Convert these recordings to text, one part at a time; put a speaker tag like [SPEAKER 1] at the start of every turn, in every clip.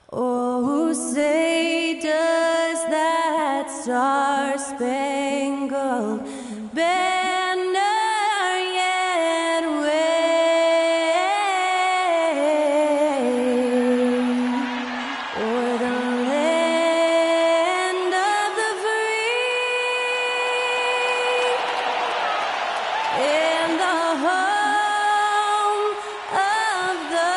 [SPEAKER 1] Oh, say does that star-spangled banner yet wave o'er the land of the free and the home of the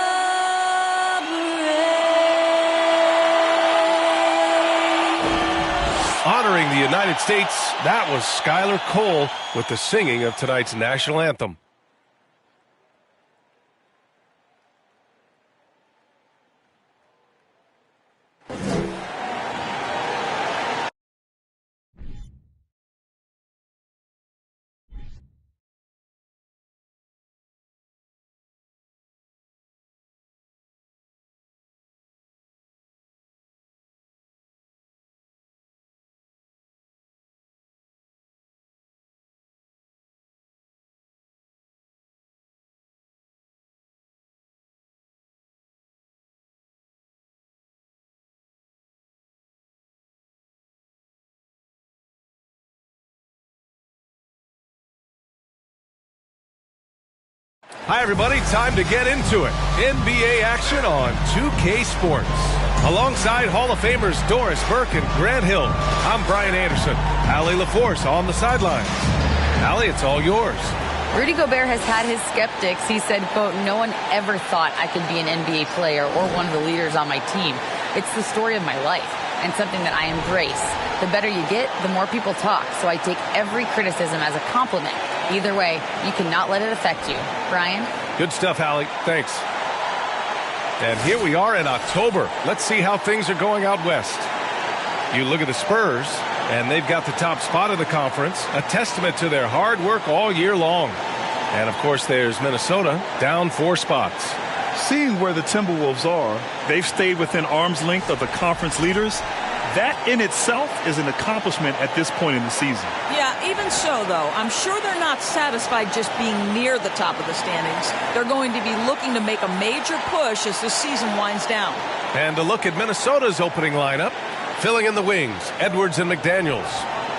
[SPEAKER 2] Honoring the United States, that was Skylar Cole with the singing of tonight's national anthem. Hi, everybody. Time to get into it. NBA action on 2K Sports. Alongside Hall of Famers Doris Burke and Grant Hill, I'm Brian Anderson. Allie LaForce on the sidelines. Allie, it's all yours.
[SPEAKER 3] Rudy Gobert has had his skeptics. He said, quote, "No one ever thought I could be an NBA player or one of the leaders on my team. It's the story of my life and something that I embrace. The better you get, the more people talk, so I take every criticism as a compliment. Either way, you cannot let it affect you." Brian?
[SPEAKER 2] Good stuff, Allie. Thanks. And here we are in October. Let's see how things are going out west. You look at the Spurs, and they've got the top spot in the conference, a testament to their hard work all year long. And, of course, there's Minnesota, down 4 spots.
[SPEAKER 4] Seeing where the Timberwolves are, they've stayed within arm's length of the conference leaders. That in itself is an accomplishment at this point in the season.
[SPEAKER 5] Yeah, even so, though, I'm sure they're not satisfied just being near the top of the standings. They're going to be looking to make a major push as the season winds down.
[SPEAKER 2] And a look at Minnesota's opening lineup. Filling in the wings, Edwards and McDaniels.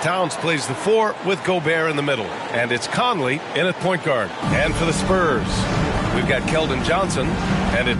[SPEAKER 2] Towns plays the 4 with Gobert in the middle. And it's Conley in at point guard. And for the Spurs, we've got Keldon Johnson and it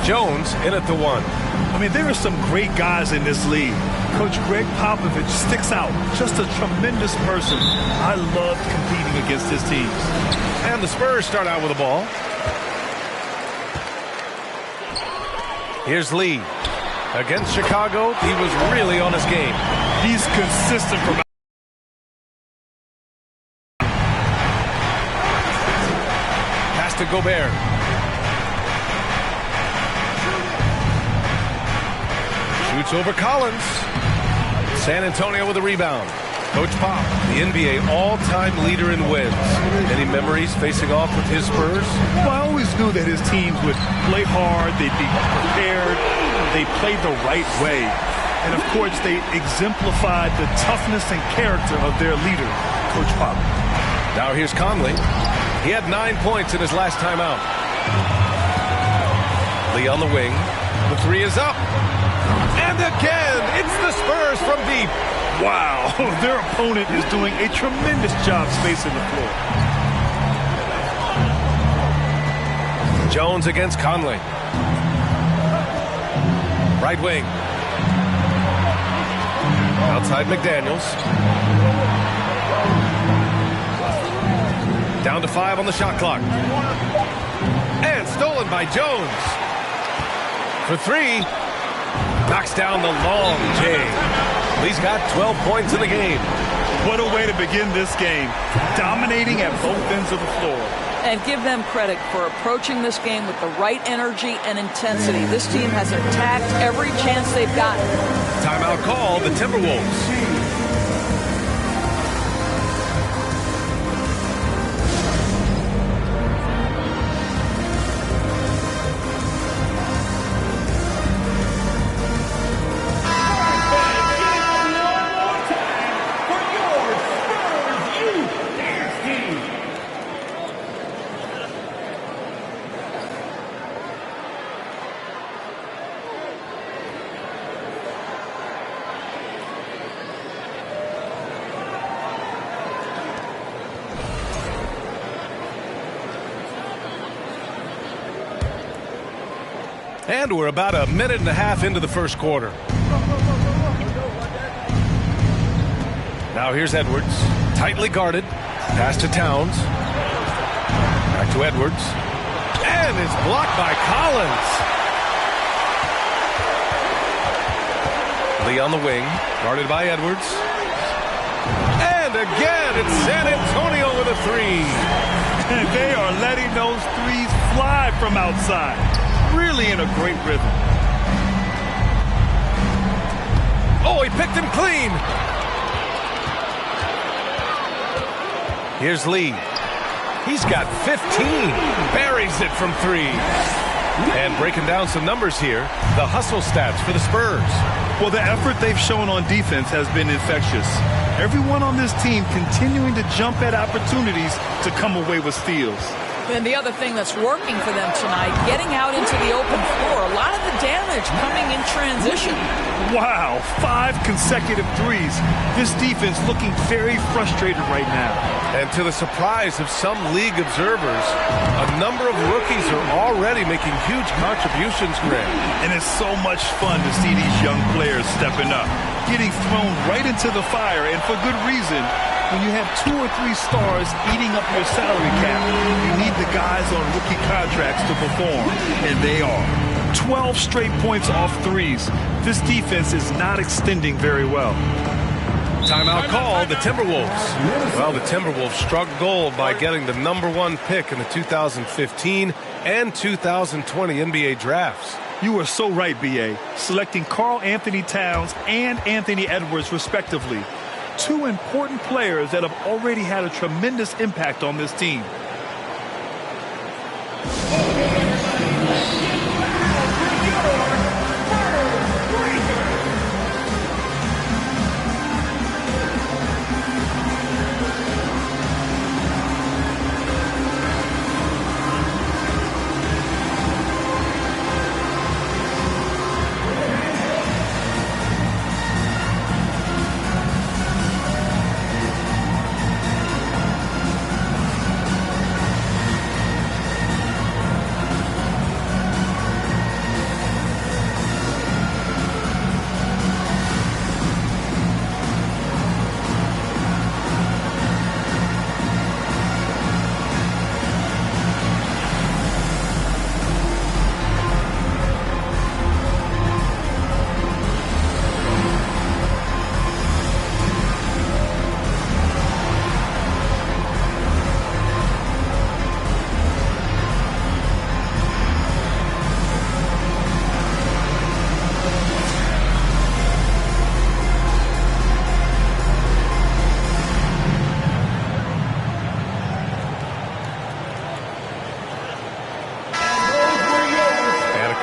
[SPEAKER 2] Jones in at the 1.
[SPEAKER 4] I mean, there are some great guys in this league. Coach Greg Popovich sticks out. Just a tremendous person. I love competing against his teams.
[SPEAKER 2] And the Spurs start out with the ball. Here's Lee. Against Chicago, he was really on his game.
[SPEAKER 4] He's consistent from
[SPEAKER 2] Pass to Gobert. Shoots over Collins. San Antonio with a rebound. Coach Pop, the NBA all-time leader in wins. Any memories facing off with his Spurs?
[SPEAKER 4] Well, I always knew that his teams would play hard, they'd be prepared, they played the right way. And, of course, they exemplified the toughness and character of their leader, Coach Pop.
[SPEAKER 2] Now here's Conley. He had 9 points in his last time out. Lee on the wing. The 3 is up. And again, it's the Spurs from deep.
[SPEAKER 4] Wow, their opponent is doing a tremendous job spacing the floor.
[SPEAKER 2] Jones against Conley. Right wing. Outside McDaniels. Down to 5 on the shot clock. And stolen by Jones. For 3. Knocks down the long J. Lee's got 12 points in the game.
[SPEAKER 4] What a way to begin this game. Dominating at both ends of the floor.
[SPEAKER 5] And give them credit for approaching this game with the right energy and intensity. This team has attacked every chance they've gotten.
[SPEAKER 2] Timeout call, the Timberwolves. And we're about a minute and a half into the first quarter. Now here's Edwards. Tightly guarded. Pass to Towns. Back to Edwards. And it's blocked by Collins. Lee on the wing. Guarded by Edwards. And again, it's San Antonio with a 3.
[SPEAKER 4] And they are letting those threes fly from outside. Really in a great rhythm.
[SPEAKER 2] Oh, he picked him clean. Here's Lee. He's got 15. Buries it from 3. And breaking down some numbers here, the hustle stats for the Spurs.
[SPEAKER 4] Well, the effort they've shown on defense has been infectious. Everyone on this team continuing to jump at opportunities to come away with steals.
[SPEAKER 5] And the other thing that's working for them tonight, getting out into the open floor. A lot of the damage coming in transition.
[SPEAKER 4] Wow, 5 consecutive threes. This defense looking very frustrated right now.
[SPEAKER 2] And to the surprise of some league observers, a number of rookies are already making huge contributions, Greg.
[SPEAKER 4] And it's so much fun to see these young players stepping up, getting thrown right into the fire, and for good reason. When you have 2 or 3 stars eating up your salary cap, you need the guys on rookie contracts to perform, and they are. 12 straight points off threes. This defense is not extending very well.
[SPEAKER 2] Timeout call, the Timberwolves. Well, the Timberwolves struck gold by getting the #1 pick in the 2015 and 2020 NBA drafts.
[SPEAKER 4] You are so right, B.A. Selecting Karl Anthony Towns and Anthony Edwards, respectively. 2 important players that have already had a tremendous impact on this team.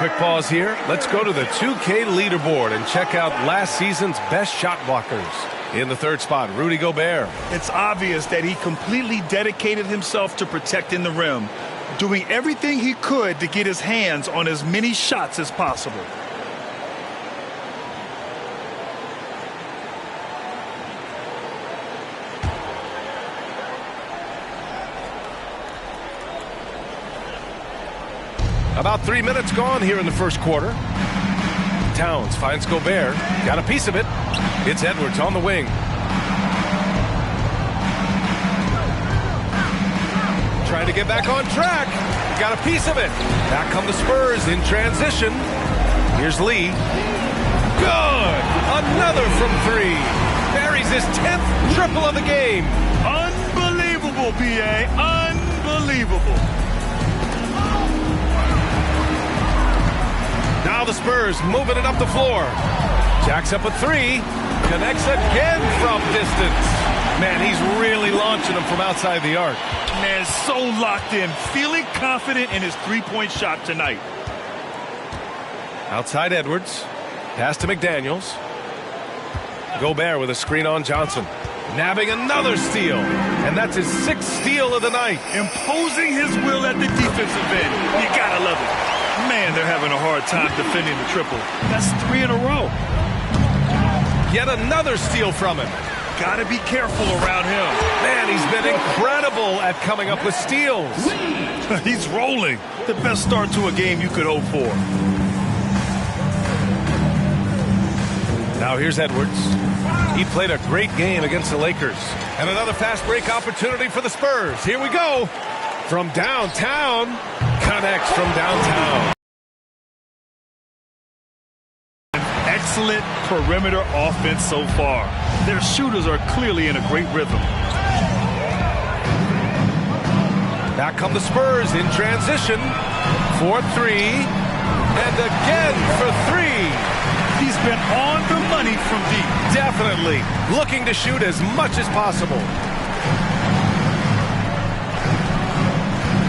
[SPEAKER 2] Quick pause here. Let's go to the 2K leaderboard and check out last season's best shot blockers. In the third spot, Rudy Gobert.
[SPEAKER 4] It's obvious that he completely dedicated himself to protecting the rim, doing everything he could to get his hands on as many shots as possible.
[SPEAKER 2] About 3 minutes gone here in the first quarter. Towns finds Gobert. Got a piece of it. It's Edwards on the wing. Trying to get back on track. Got a piece of it. Back come the Spurs in transition. Here's Lee. Good. Another from three. Buries his 10th triple of the game.
[SPEAKER 4] Unbelievable, B.A. Unbelievable.
[SPEAKER 2] Now the Spurs moving it up the floor. Jacks up a three. Connects again from distance. Man, he's really launching them from outside the arc.
[SPEAKER 4] Man, so locked in. Feeling confident in his three-point shot tonight.
[SPEAKER 2] Outside Edwards. Pass to McDaniels. Gobert with a screen on Johnson. Nabbing another steal. And that's his 6th steal of the night.
[SPEAKER 4] Imposing his will at the defensive end. You gotta love it. Man, they're having a hard time defending the triple. That's 3 in a row.
[SPEAKER 2] Yet another steal from him.
[SPEAKER 4] Gotta be careful around him.
[SPEAKER 2] Man, he's been incredible at coming up with steals.
[SPEAKER 4] He's rolling. The best start to a game you could hope for.
[SPEAKER 2] Now here's Edwards. He played a great game against the Lakers. And another fast break opportunity for the Spurs. Here we go. From downtown. Connects from downtown.
[SPEAKER 4] Excellent perimeter offense so far. Their shooters are clearly in a great rhythm.
[SPEAKER 2] Back come the Spurs in transition. 4-3. And again for three.
[SPEAKER 4] He's been on the money from deep.
[SPEAKER 2] Definitely looking to shoot as much as possible.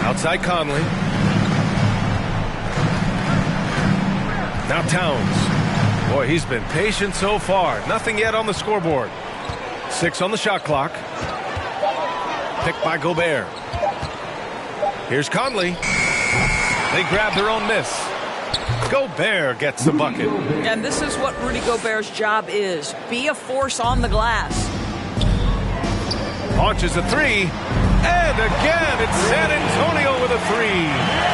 [SPEAKER 2] Outside Conley. Now Towns. Boy, he's been patient so far. Nothing yet on the scoreboard. 6 on the shot clock. Picked by Gobert. Here's Conley. They grab their own miss. Gobert gets the bucket.
[SPEAKER 5] And this is what Rudy Gobert's job is. Be a force on the glass.
[SPEAKER 2] Launches a three. And again, it's San Antonio with a three.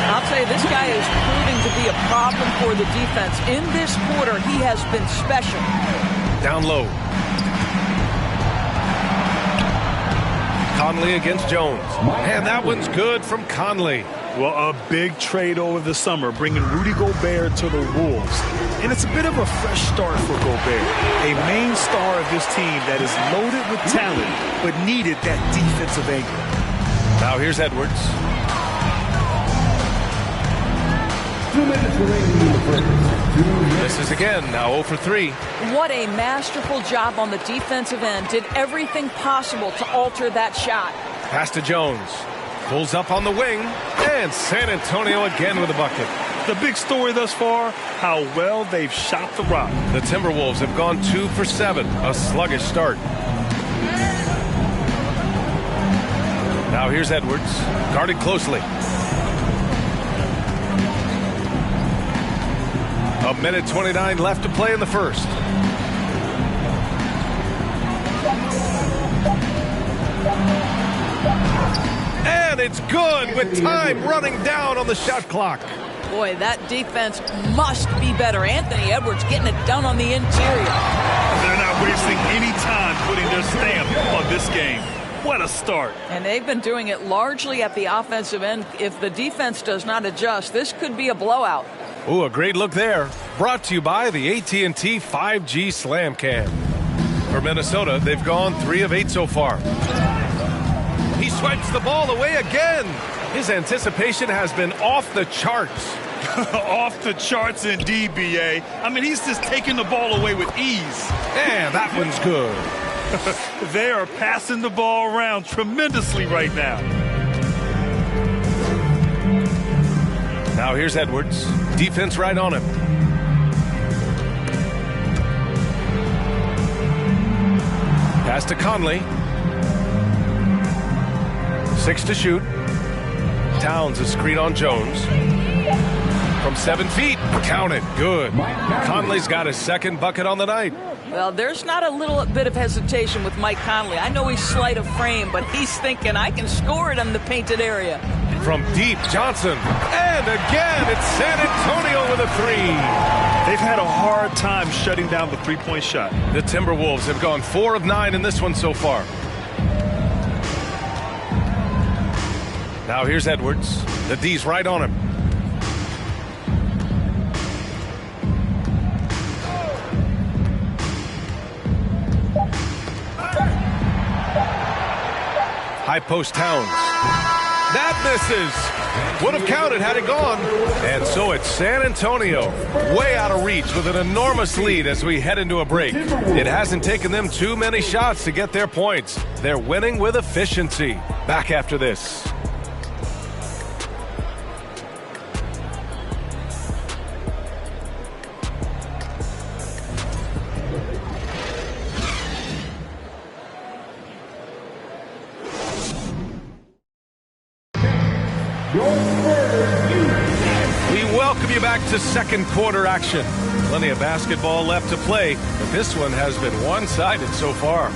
[SPEAKER 5] I'll tell you, this guy is proving to be a problem for the defense. In this quarter, he has been special.
[SPEAKER 2] Down low. Conley against Jones. And that one's good from Conley.
[SPEAKER 4] Well, a big trade over the summer, bringing Rudy Gobert to the Wolves. And it's a bit of a fresh start for Gobert, a main star of this team that is loaded with talent, but needed that defensive anchor.
[SPEAKER 2] Now here's Edwards.
[SPEAKER 6] 2 minutes remaining in the first.
[SPEAKER 2] Misses again, now 0 for 3.
[SPEAKER 5] What a masterful job on the defensive end. Did everything possible to alter that shot.
[SPEAKER 2] Pass to Jones. Pulls up on the wing, and San Antonio again with a bucket.
[SPEAKER 4] The big story thus far, how well they've shot the rock.
[SPEAKER 2] The Timberwolves have gone 2 for 7, a sluggish start. Now here's Edwards, guarded closely. A minute 29 left to play in the first. And it's good with time running down on the shot clock.
[SPEAKER 5] Boy, that defense must be better. Anthony Edwards getting it done on the interior.
[SPEAKER 4] They're not wasting any time putting their stamp on this game. What a start.
[SPEAKER 5] And they've been doing it largely at the offensive end. If the defense does not adjust, this could be a blowout.
[SPEAKER 2] Ooh, a great look there. Brought to you by the AT&T 5G Slam Cam. For Minnesota, they've gone 3 of 8 so far. He swipes the ball away again. His anticipation has been off the charts.
[SPEAKER 4] Off the charts indeed, B.A. I mean, he's just taking the ball away with ease.
[SPEAKER 2] And that one's good.
[SPEAKER 4] They are passing the ball around tremendously right now.
[SPEAKER 2] Now here's Edwards. Defense right on him. Pass to Conley. 6 to shoot. Towns a screen on Jones. From 7 feet. Count it. Good. Conley's got his second bucket on the night.
[SPEAKER 5] Well, there's not a little bit of hesitation with Mike Conley. I know he's slight of frame, but he's thinking, I can score it in the painted area.
[SPEAKER 2] From deep, Johnson. And again, it's San Antonio with a 3.
[SPEAKER 4] They've had a hard time shutting down the three-point shot.
[SPEAKER 2] The Timberwolves have gone 4 of 9 in this one so far. Now here's Edwards. The D's right on him. High post Towns. That misses. Would have counted had it gone. And so it's San Antonio way out of reach with an enormous lead as we head into a break. It hasn't taken them too many shots to get their points. They're winning with efficiency. Back after this. We welcome you back to second quarter action. Plenty of basketball left to play, but this one has been one-sided so far.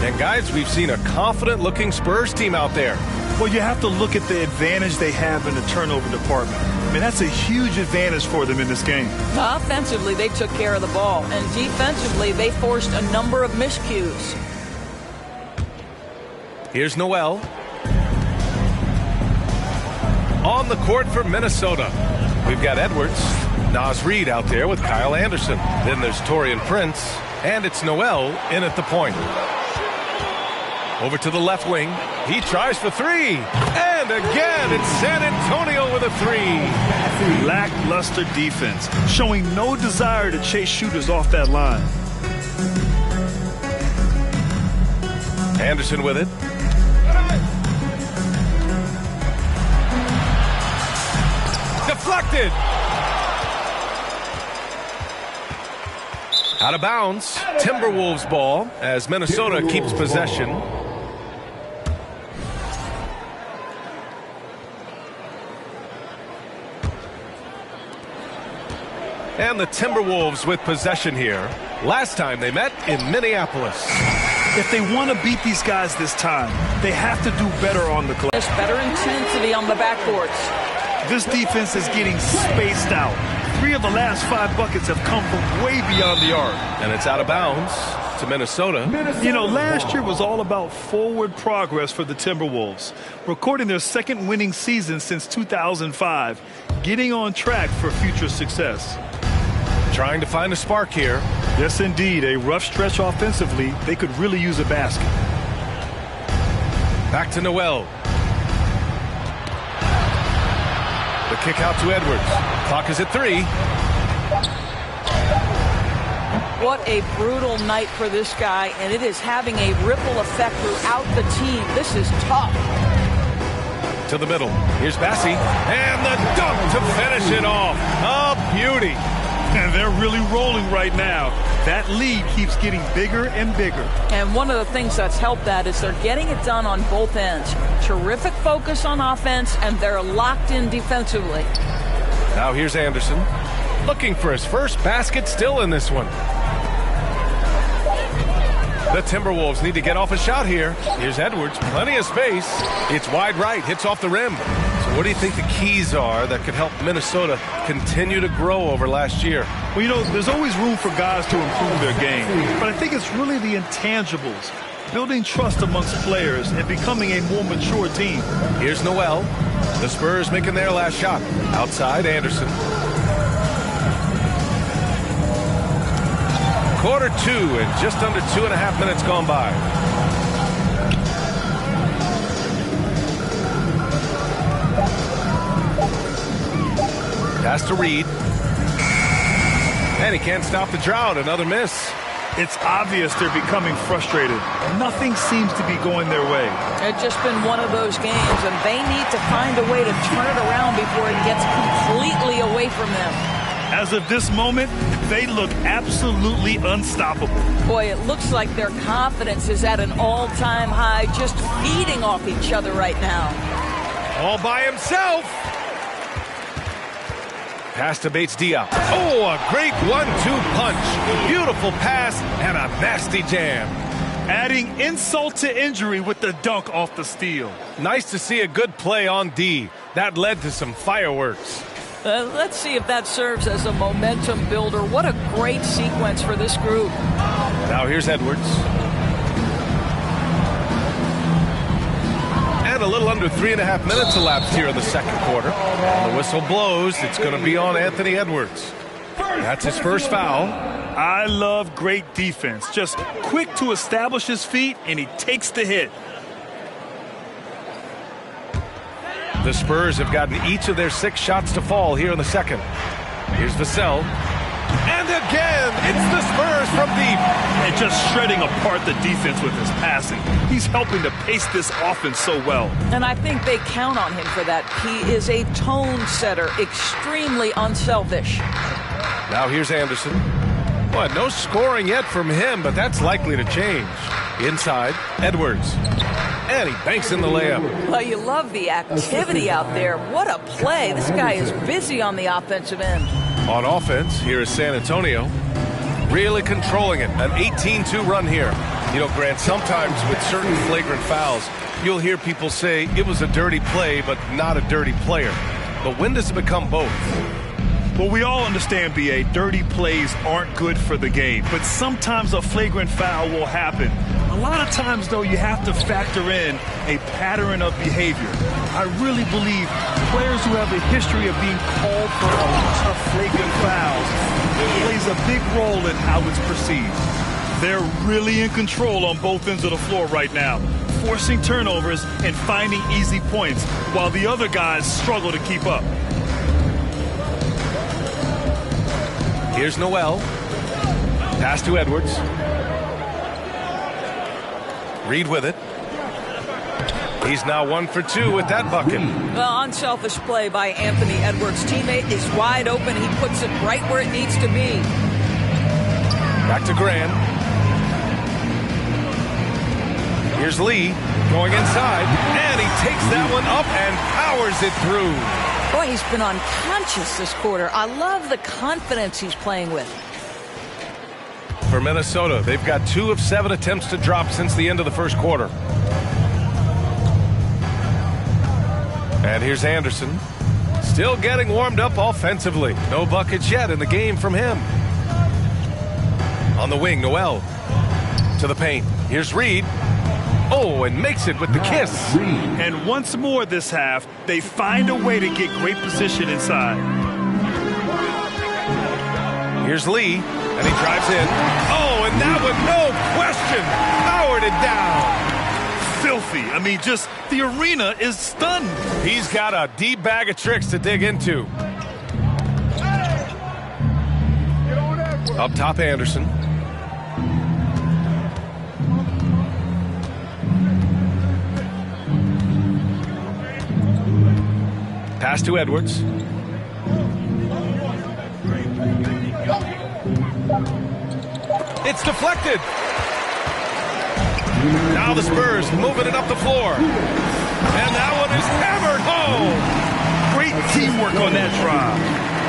[SPEAKER 2] And guys, we've seen a confident-looking Spurs team out there.
[SPEAKER 4] Well, you have to look at the advantage they have in the turnover department. I mean, that's a huge advantage for them in this game.
[SPEAKER 5] Offensively, they took care of the ball, and defensively, they forced a number of miscues.
[SPEAKER 2] Here's Noel. On the court for Minnesota. We've got Edwards. Naz Reid out there with Kyle Anderson. Then there's Taurean Prince. And it's Noel in at the point. Over to the left wing. He tries for 3. And again, it's San Antonio with a 3.
[SPEAKER 4] Lackluster defense, showing no desire to chase shooters off that line.
[SPEAKER 2] Anderson with it. Deflected. Out of bounds. Timberwolves ball as Minnesota keeps possession. And the Timberwolves with possession here. Last time they met in Minneapolis.
[SPEAKER 4] If they want to beat these guys this time, they have to do better on the glass.
[SPEAKER 5] Better intensity on the backboards.
[SPEAKER 4] This defense is getting spaced out. 3 of the last 5 buckets have come from way beyond the arc.
[SPEAKER 2] And it's out of bounds to Minnesota.
[SPEAKER 4] You know, last year was all about forward progress for the Timberwolves, recording their second winning season since 2005, getting on track for future success.
[SPEAKER 2] Trying to find a spark here.
[SPEAKER 4] Yes, indeed. A rough stretch offensively. They could really use a basket.
[SPEAKER 2] Back to Noel. The kick out to Edwards. Clock is at 3.
[SPEAKER 5] What a brutal night for this guy, and it is having a ripple effect throughout the team. This is tough.
[SPEAKER 2] To the middle. Here's Bassey. And the dunk to finish it off. A beauty.
[SPEAKER 4] And they're really rolling right now. That lead keeps getting bigger and bigger.
[SPEAKER 5] And one of the things that's helped that is they're getting it done on both ends. Terrific focus on offense, and they're locked in defensively.
[SPEAKER 2] Now here's Anderson. Looking for his first basket still in this one. The Timberwolves need to get off a shot here. Here's Edwards. Plenty of space. It's wide right. Hits off the rim. So what do you think the keys are that could help Minnesota continue to grow over last year?
[SPEAKER 4] Well, you know, there's always room for guys to improve their game. But I think it's really the intangibles. Building trust amongst players and becoming a more mature team.
[SPEAKER 2] Here's Noel. The Spurs making their last shot. Outside, Anderson. Quarter 2 and just under 2.5 minutes gone by. Pass to Reid. And he can't stop the drought. Another miss.
[SPEAKER 4] It's obvious they're becoming frustrated. Nothing seems to be going their way.
[SPEAKER 5] It's just been one of those games, and they need to find a way to turn it around before it gets completely away from them.
[SPEAKER 4] As of this moment, they look absolutely unstoppable.
[SPEAKER 5] Boy, it looks like their confidence is at an all-time high, just feeding off each other right now.
[SPEAKER 2] All by himself. Pass to Bates Diop. Oh, a great 1-2 punch. Beautiful pass and a nasty jam.
[SPEAKER 4] Adding insult to injury with the dunk off the steal.
[SPEAKER 2] Nice to see a good play on D. That led to some fireworks.
[SPEAKER 5] Let's see if that serves as a momentum builder. What a great sequence for this group.
[SPEAKER 2] Now here's Edwards. And a little under 3.5 minutes elapsed here in the second quarter. And the whistle blows. It's going to be on Anthony Edwards. That's his first foul.
[SPEAKER 4] I love great defense. Just quick to establish his feet, and he takes the hit.
[SPEAKER 2] The Spurs have gotten each of their 6 shots to fall here in the second. Here's Vassell. And again, it's the Spurs from deep.
[SPEAKER 4] And just shredding apart the defense with his passing. He's helping to pace this offense so well.
[SPEAKER 5] And I think they count on him for that. He is a tone setter, extremely unselfish.
[SPEAKER 2] Now here's Anderson. Well, no scoring yet from him, but that's likely to change. Inside, Edwards. And he banks in the layup.
[SPEAKER 5] Well, you love the activity out there. What a play. This guy is busy on the offensive end.
[SPEAKER 2] On offense, here is San Antonio. Really controlling it. An 18-2 run here. You know, Grant, sometimes with certain flagrant fouls, you'll hear people say it was a dirty play, but not a dirty player. But when does it become both?
[SPEAKER 4] Well, we all understand, B.A., dirty plays aren't good for the game, but sometimes a flagrant foul will happen. A lot of times, though, you have to factor in a pattern of behavior. I really believe players who have a history of being called for a lot of flagrant fouls plays a big role in how it's perceived. They're really in control on both ends of the floor right now, forcing turnovers and finding easy points, while the other guys struggle to keep up.
[SPEAKER 2] Here's Noel. Pass to Edwards. Reed with it. He's now 1 for 2 with that bucket.
[SPEAKER 5] Well, unselfish play by Anthony Edwards. Teammate is wide open. He puts it right where it needs to be.
[SPEAKER 2] Back to Grant. Here's Lee going inside, and he takes that one up and powers it through.
[SPEAKER 5] Boy, he's been unconscious this quarter. I love the confidence he's playing with.
[SPEAKER 2] For Minnesota, they've got 2 of 7 attempts to drop since the end of the first quarter. And here's Anderson. Still getting warmed up offensively. No buckets yet in the game from him. On the wing, Noel. To the paint. Here's Reed. Oh, and makes it with the kiss.
[SPEAKER 4] And once more this half, they find a way to get great position inside.
[SPEAKER 2] Here's Lee, and he drives in. Oh, and that one, no question, powered it down.
[SPEAKER 4] Filthy. I mean, just the arena is stunned.
[SPEAKER 2] He's got a deep bag of tricks to dig into. Up top, Anderson. Pass to Edwards. It's deflected. Now the Spurs moving it up the floor. And that one is hammered home.
[SPEAKER 4] Great teamwork on that drive.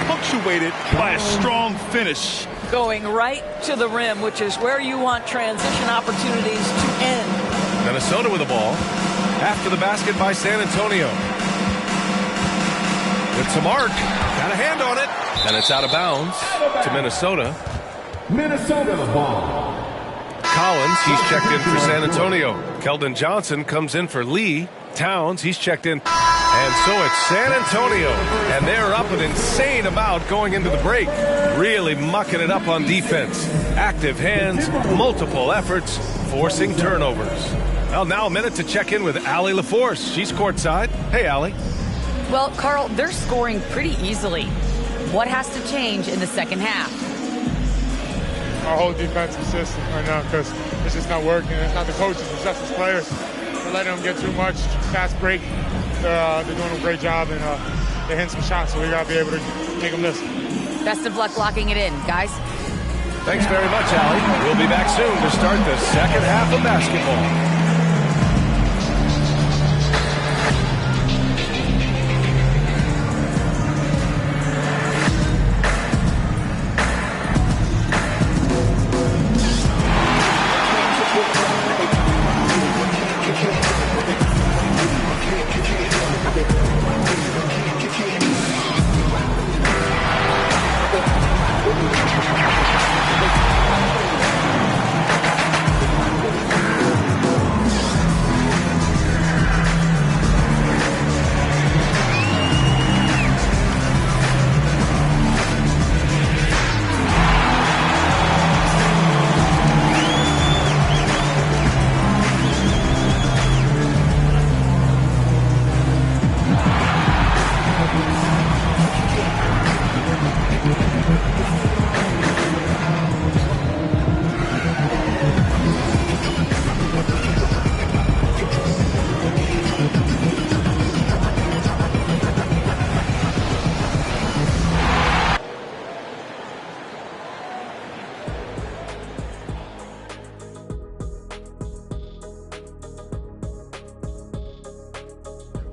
[SPEAKER 4] Punctuated by a strong finish.
[SPEAKER 5] Going right to the rim, which is where you want transition opportunities to end.
[SPEAKER 2] Minnesota with the ball. After the basket by San Antonio. With some arc. Got a hand on it. And it's out of bounds to Minnesota.
[SPEAKER 6] Minnesota the ball.
[SPEAKER 2] Collins, he's checked in for San Antonio. Keldon Johnson comes in for Lee. Towns, he's checked in. And so it's San Antonio. And they're up an insane amount going into the break. Really mucking it up on defense. Active hands, multiple efforts, forcing turnovers. Well, now a minute to check in with Allie LaForce. She's courtside. Hey, Allie.
[SPEAKER 3] Well, Carl, they're scoring pretty easily. What has to change in the second half?
[SPEAKER 7] our whole defensive system right now because it's just not working. It's not the coaches, it's just the players. We're letting them get too much, fast break. They're doing a great job, and they're hitting some shots, so we got to be able to make them miss.
[SPEAKER 3] Best of luck locking it in, guys.
[SPEAKER 2] Thanks very much, Allie. We'll be back soon to start the second half of basketball.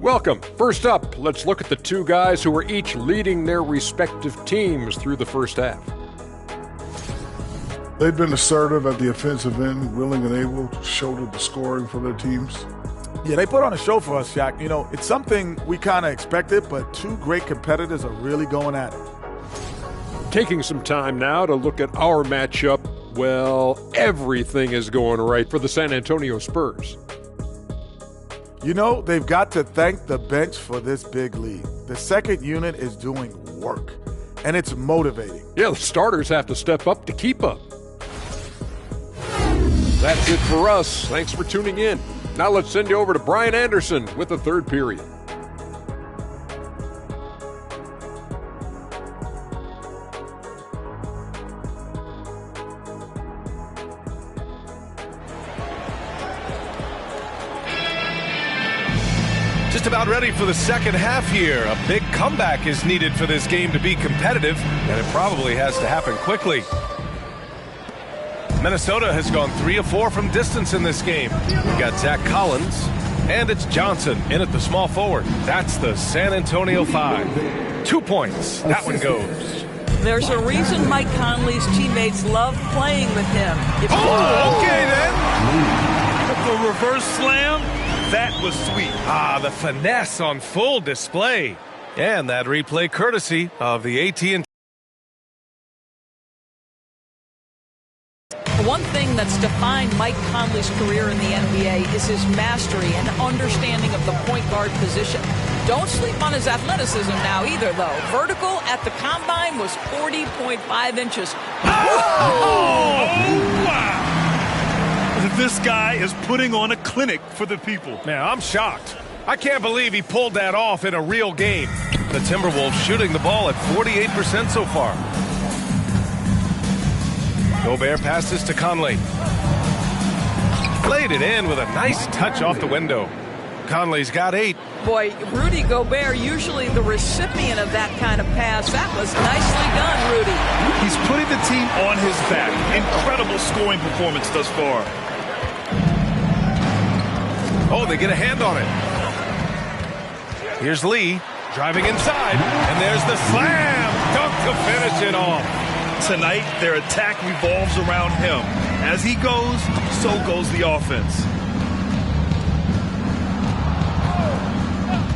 [SPEAKER 8] Welcome. First up, let's look at the two guys who were each leading their respective teams through the first half.
[SPEAKER 9] They've been assertive at the offensive end, willing and able to shoulder the scoring for their teams.
[SPEAKER 10] Yeah, they put on a show for us, Shaq. You know, it's something we kind of expected, but two great competitors are really going at it.
[SPEAKER 8] Taking some time now to look at our matchup, well, everything is going right for the San Antonio Spurs.
[SPEAKER 10] You know, they've got to thank the bench for this big lead. The second unit is doing work, and it's motivating.
[SPEAKER 8] Yeah, the starters have to step up to keep up. That's it for us. Thanks for tuning in. Now let's send you over to Brian Anderson with the third period.
[SPEAKER 2] Just about ready for the second half here. A big comeback is needed for this game to be competitive, and it probably has to happen quickly. Minnesota has gone 3 of 4 from distance in this game. We've got Zach Collins, and it's Johnson in at the small forward. That's the San Antonio 5. 2 points. That one goes.
[SPEAKER 5] There's a reason Mike Conley's teammates love playing with him.
[SPEAKER 2] Okay then.
[SPEAKER 4] The reverse slam, that was sweet.
[SPEAKER 2] Ah, the finesse on full display. And that replay courtesy of the AT&T.
[SPEAKER 5] One thing that's defined Mike Conley's career in the NBA is his mastery and understanding of the point guard position. Don't sleep on his athleticism now either, though. Vertical at the combine was 40.5 inches.
[SPEAKER 4] Oh, wow. This guy is putting on a clinic for the people.
[SPEAKER 2] Man, I'm shocked. I can't believe he pulled that off in a real game. The Timberwolves shooting the ball at 48% so far. Gobert passes to Conley. Played it in with a nice touch off the window. Conley's got 8.
[SPEAKER 5] Boy, Rudy Gobert, usually the recipient of that kind of pass. That was nicely done, Rudy.
[SPEAKER 4] He's putting the team on his back. Incredible scoring performance thus far.
[SPEAKER 2] Oh, they get a hand on it. Here's Lee driving inside, and there's the slam dunk to finish it off.
[SPEAKER 4] Tonight, their attack revolves around him. As he goes, so goes the offense.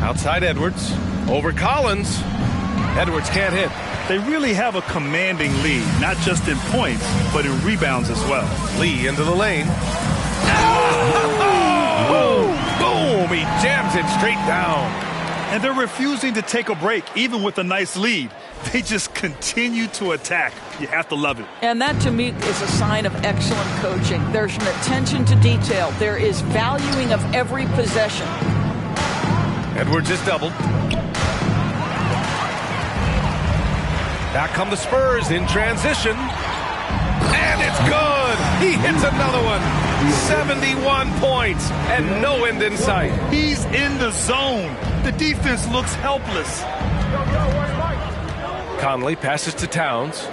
[SPEAKER 2] Outside Edwards, over Collins. Edwards can't hit.
[SPEAKER 4] They really have a commanding lead, not just in points, but in rebounds as well.
[SPEAKER 2] Lee into the lane. Boom! He jams it straight down.
[SPEAKER 4] And they're refusing to take a break, even with a nice lead. They just continue to attack. You have to love it.
[SPEAKER 5] And that, to me, is a sign of excellent coaching. There's an attention to detail. There is valuing of every possession.
[SPEAKER 2] Edwards is doubled. Back come the Spurs in transition. And it it's good. He hits another one. 71 points and no end in sight.
[SPEAKER 4] He's in the zone. The defense looks helpless.
[SPEAKER 2] Conley passes to Towns.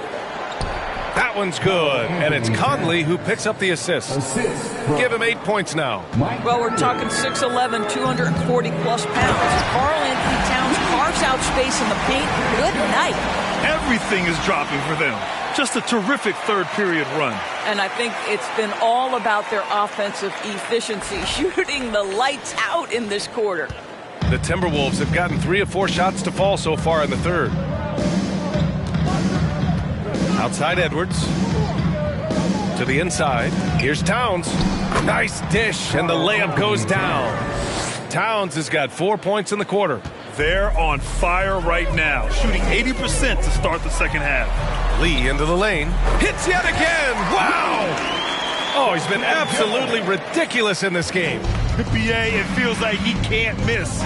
[SPEAKER 2] That one's good, and it's Conley who picks up the assist. Give him 8 points now.
[SPEAKER 5] Well, we're talking 6'11", 240-plus pounds. Karl Anthony Towns carves out space in the paint. Good night.
[SPEAKER 4] Everything is dropping for them. Just a terrific third-period run.
[SPEAKER 5] And I think it's been all about their offensive efficiency, shooting the lights out in this quarter.
[SPEAKER 2] The Timberwolves have gotten 3 of 4 shots to fall so far in the third. Outside Edwards. To the inside. Here's Towns. Nice dish, and the layup goes down. Towns has got 4 points in the quarter.
[SPEAKER 4] They're on fire right now, shooting 80% to start the second half.
[SPEAKER 2] Lee into the lane. Hits yet again. Wow! Oh, he's been absolutely ridiculous in this game.
[SPEAKER 4] BA, it feels like he can't miss.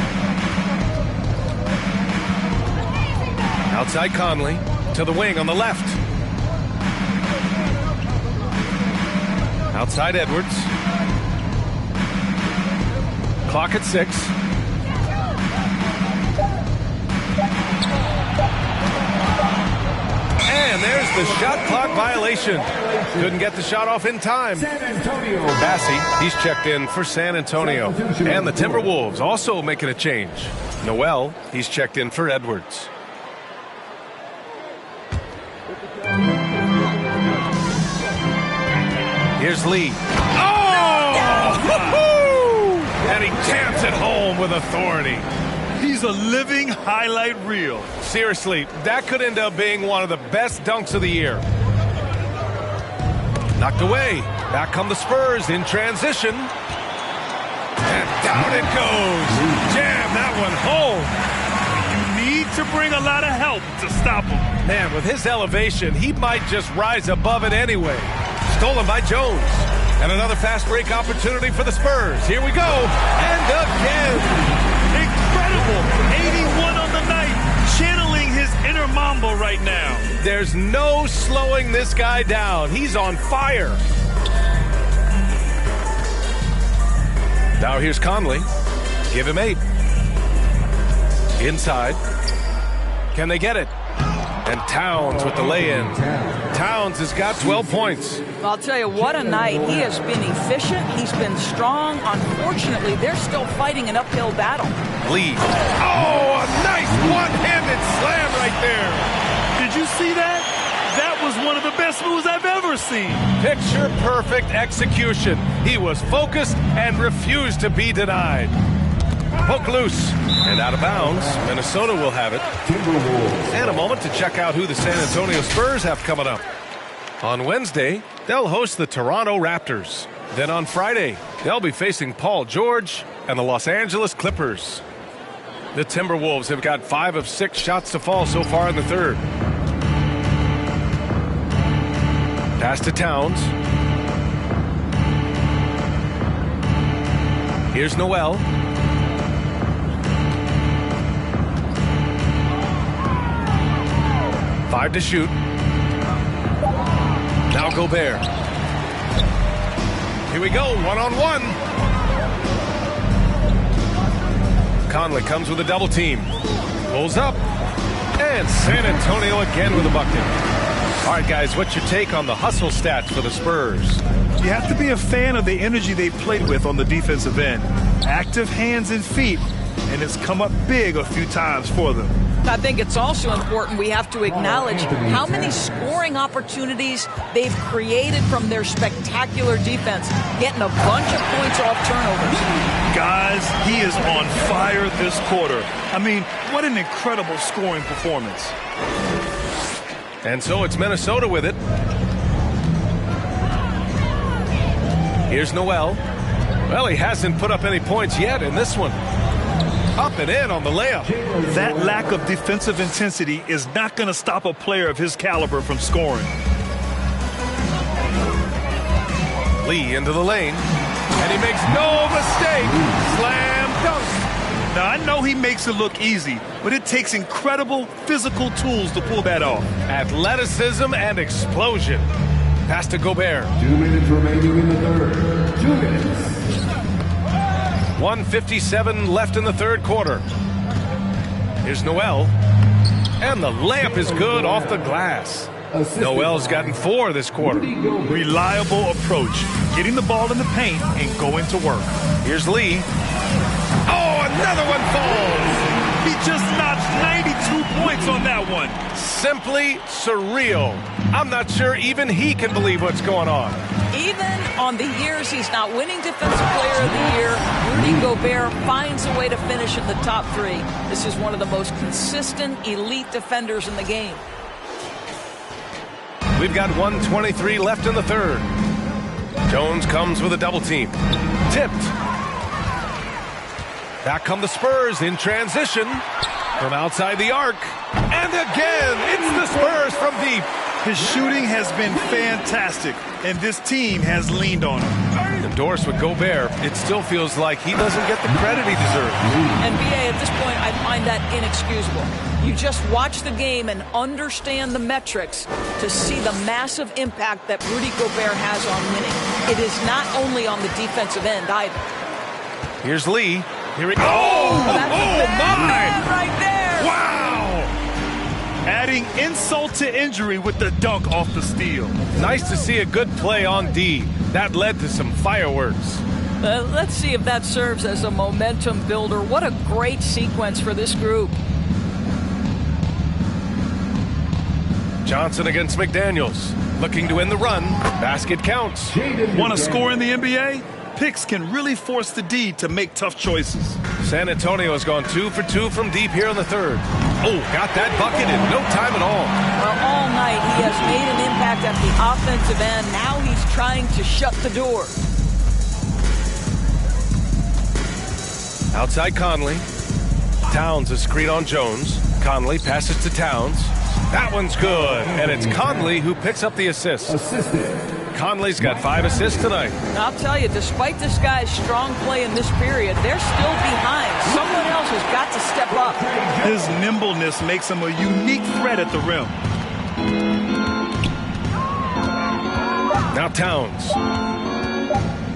[SPEAKER 2] Outside Conley. To the wing on the left. Outside Edwards. Clock at 6. And there's the shot clock violation. Couldn't get the shot off in time. Bassie, he's checked in for San Antonio. And the Timberwolves also making a change. Noel, he's checked in for Edwards. Here's Lee. Oh! And he jams it home with authority.
[SPEAKER 4] He's a living highlight reel.
[SPEAKER 2] Seriously, that could end up being one of the best dunks of the year. Knocked away. Back come the Spurs in transition. And down it goes. Jam that one home.
[SPEAKER 4] You need to bring a lot of help to stop him.
[SPEAKER 2] Man, with his elevation, he might just rise above it anyway. Stolen by Jones. And another fast break opportunity for the Spurs. Here we go. And again.
[SPEAKER 4] Incredible. 81 on the night. Channeling his inner Mamba right now.
[SPEAKER 2] There's no slowing this guy down. He's on fire. Now here's Conley. Give him 8. Inside. Can they get it? And Towns with the lay-in. Towns has got 12 points.
[SPEAKER 5] I'll tell you, what a night. He has been efficient. He's been strong. Unfortunately, they're still fighting an uphill battle.
[SPEAKER 2] Lee. Oh, a nice one-handed slam right there.
[SPEAKER 4] Did you see that? That was one of the best moves I've ever seen.
[SPEAKER 2] Picture-perfect execution. He was focused and refused to be denied. Poke loose and out of bounds. Minnesota will have it. And a moment to check out who the San Antonio Spurs have coming up. On Wednesday, they'll host the Toronto Raptors. Then on Friday, they'll be facing Paul George and the Los Angeles Clippers. The Timberwolves have got 5 of 6 shots to fall so far in the third. Pass to Towns. Here's Noel. Five to shoot. Now Gobert. Here we go, one-on-one. Conley comes with a double team. Pulls up. And San Antonio again with a bucket. All right, guys, what's your take on the hustle stats for the Spurs?
[SPEAKER 4] You have to be a fan of the energy they played with on the defensive end. Active hands and feet, and it's come up big a few times for them.
[SPEAKER 5] I think it's also important we have to acknowledge how many scoring opportunities they've created from their spectacular defense, getting a bunch of points off turnovers.
[SPEAKER 4] Guys, he is on fire this quarter. I mean, what an incredible scoring performance.
[SPEAKER 2] And so it's Minnesota with it. Here's Noel. Well, he hasn't put up any points yet in this one. Up and in on the layup.
[SPEAKER 4] That lack of defensive intensity is not going to stop a player of his caliber from scoring.
[SPEAKER 2] Lee into the lane. And he makes no mistake. Slam dunk.
[SPEAKER 4] Now, I know he makes it look easy, but it takes incredible physical tools to pull that off.
[SPEAKER 2] Athleticism and explosion. Pass to Gobert.
[SPEAKER 6] 2 minutes remaining in the third. 2 minutes.
[SPEAKER 2] 1:57 left in the third quarter. Here's Noel. And the layup is good off the glass. Noel's gotten 4 this quarter.
[SPEAKER 4] Reliable approach. Getting the ball in the paint and going to work.
[SPEAKER 2] Here's Lee. Oh, another one falls.
[SPEAKER 4] He just notched 92 points on that one.
[SPEAKER 2] Simply surreal. I'm not sure even he can believe what's going on.
[SPEAKER 5] Even on the years he's not winning Defensive Player of the Year, Rudy Gobert finds a way to finish in the top 3. This is one of the most consistent elite defenders in the game.
[SPEAKER 2] We've got 1:23 left in the third. Jones comes with a double team. Tipped. Back come the Spurs in transition from outside the arc. And again, it's the Spurs from deep.
[SPEAKER 4] His shooting has been fantastic, and this team has leaned on him.
[SPEAKER 2] Endorsed with Gobert, it still feels like he doesn't get the credit he deserves.
[SPEAKER 5] NBA, at this point, I find that inexcusable. You just watch the game and understand the metrics to see the massive impact that Rudy Gobert has on winning. It is not only on the defensive end either.
[SPEAKER 2] Here's Lee. Here he goes. Oh,
[SPEAKER 5] that's
[SPEAKER 2] my!
[SPEAKER 5] Right there.
[SPEAKER 2] Wow!
[SPEAKER 4] Adding insult to injury with the dunk off the steal.
[SPEAKER 2] Nice to see a good play on D. That led to some fireworks.
[SPEAKER 5] Let's see if that serves as a momentum builder. What a great sequence for this group.
[SPEAKER 2] Johnson against McDaniels. Looking to win the run. Basket counts.
[SPEAKER 4] Want to score in the NBA? Picks can really force the D to make tough choices.
[SPEAKER 2] San Antonio has gone 2 for 2 from deep here in the third. Oh, got that bucket in no time at all.
[SPEAKER 5] Well, all night he has made an impact at the offensive end. Now he's trying to shut the door.
[SPEAKER 2] Outside Conley. Towns a screen on Jones. Conley passes to Towns. That one's good. And it's Conley who picks up the assist. Conley's got 5 assists tonight.
[SPEAKER 5] I'll tell you, despite this guy's strong play in this period, they're still behind. Someone else has got to step up.
[SPEAKER 4] His nimbleness makes him a unique threat at the rim.
[SPEAKER 2] Now Towns.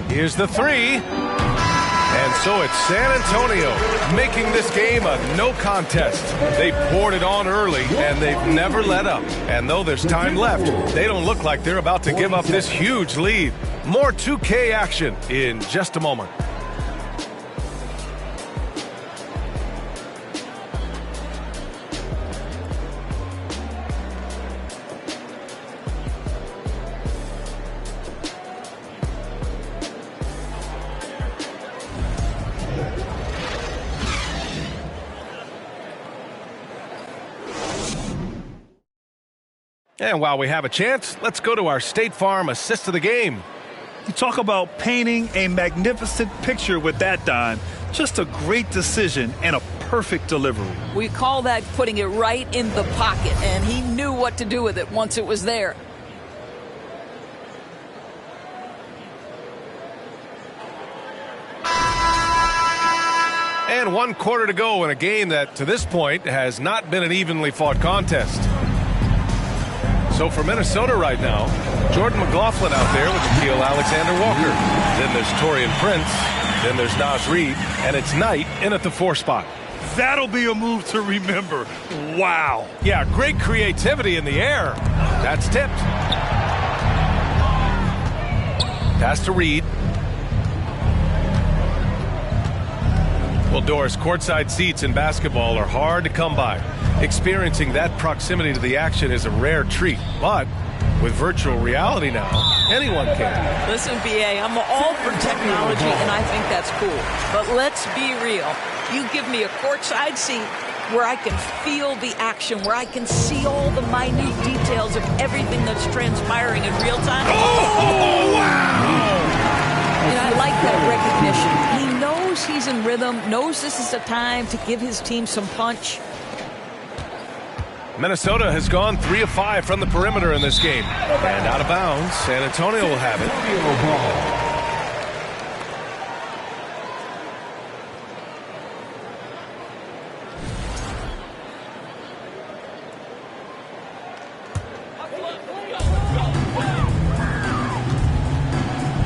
[SPEAKER 2] Here's the 3. And so it's San Antonio making this game a no contest. They poured it on early, and they've never let up. And though there's time left, they don't look like they're about to give up this huge lead. More 2K action in just a moment. And while we have a chance, let's go to our State Farm assist of the game.
[SPEAKER 4] You talk about painting a magnificent picture with that dime. Just a great decision and a perfect delivery.
[SPEAKER 5] We call that putting it right in the pocket, and he knew what to do with it once it was there.
[SPEAKER 2] And 1 quarter to go in a game that, to this point, has not been an evenly fought contest. So for Minnesota right now, Jordan McLaughlin out there with Shaquille Alexander-Walker. Then there's Taurean Prince. Then there's Naz Reid. And it's Knight in at the 4 spot.
[SPEAKER 4] That'll be a move to remember. Wow.
[SPEAKER 2] Yeah, great creativity in the air. That's tipped. Pass to Reid. Well, Doris, courtside seats in basketball are hard to come by. Experiencing that proximity to the action is a rare treat, but with virtual reality now, anyone can.
[SPEAKER 5] Listen, BA, I'm all for technology, and I think that's cool. But let's be real. You give me a courtside seat where I can feel the action, where I can see all the minute details of everything that's transpiring in real time.
[SPEAKER 2] Oh, wow!
[SPEAKER 5] And I like that recognition. He knows he's in rhythm, knows this is the time to give his team some punch.
[SPEAKER 2] Minnesota has gone 3 of 5 from the perimeter in this game. And out of bounds, San Antonio will have it.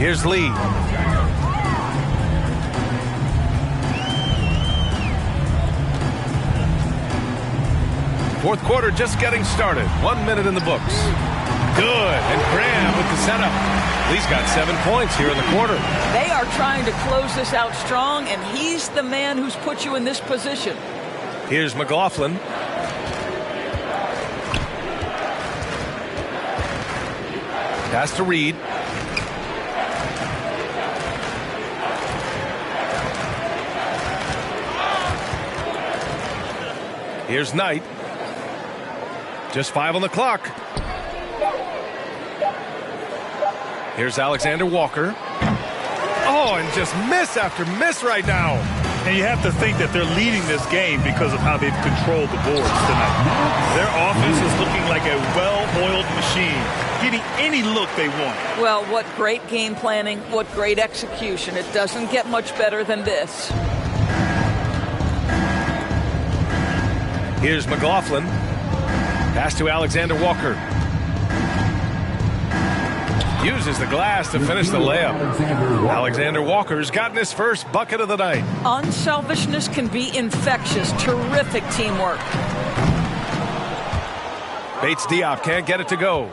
[SPEAKER 2] Here's Lee. Fourth quarter just getting started. 1 minute in the books. Good. And Graham with the setup. Lee's got 7 points here in the quarter.
[SPEAKER 5] They are trying to close this out strong, and he's the man who's put you in this position.
[SPEAKER 2] Here's McLaughlin. Pass to Reed. Here's Knight. Just 5 on the clock. Here's Alexander Walker. Oh, and just miss after miss right now.
[SPEAKER 4] And you have to think that they're leading this game because of how they've controlled the boards tonight. Their offense is looking like a well-oiled machine, getting any look they want.
[SPEAKER 5] Well, what great game planning, what great execution. It doesn't get much better than this.
[SPEAKER 2] Here's McLaughlin. Pass to Alexander Walker. Uses the glass to finish the layup. Alexander Walker's gotten his first bucket of the night.
[SPEAKER 5] Unselfishness can be infectious. Terrific teamwork.
[SPEAKER 2] Bates Diop can't get it to go.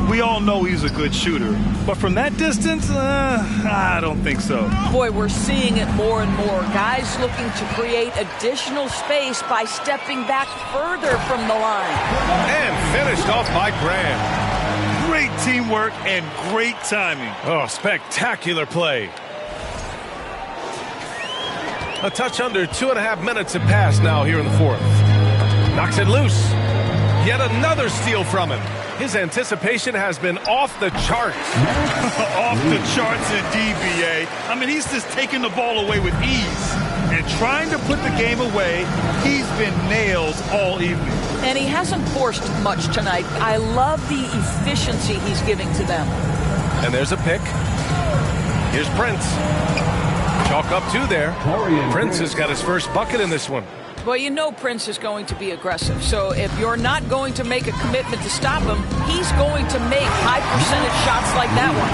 [SPEAKER 4] We all know he's a good shooter, but from that distance, I don't think so.
[SPEAKER 5] Boy, we're seeing it more and more. Guys looking to create additional space by stepping back further from the line.
[SPEAKER 2] And finished off by Graham.
[SPEAKER 4] Great teamwork and great timing.
[SPEAKER 2] Oh, spectacular play. A touch under 2.5 minutes have passed now here in the fourth. Knocks it loose. Yet another steal from him. His anticipation has been off the charts.
[SPEAKER 4] Off the charts indeed, B.A. I mean, he's just taking the ball away with ease. And trying to put the game away, he's been nails all evening.
[SPEAKER 5] And he hasn't forced much tonight. I love the efficiency he's giving to them.
[SPEAKER 2] And there's a pick. Here's Prince. Chalk up 2 there. Prince has got his first bucket in this one.
[SPEAKER 5] Well, you know Prince is going to be aggressive. So if you're not going to make a commitment to stop him, he's going to make high percentage shots like that one.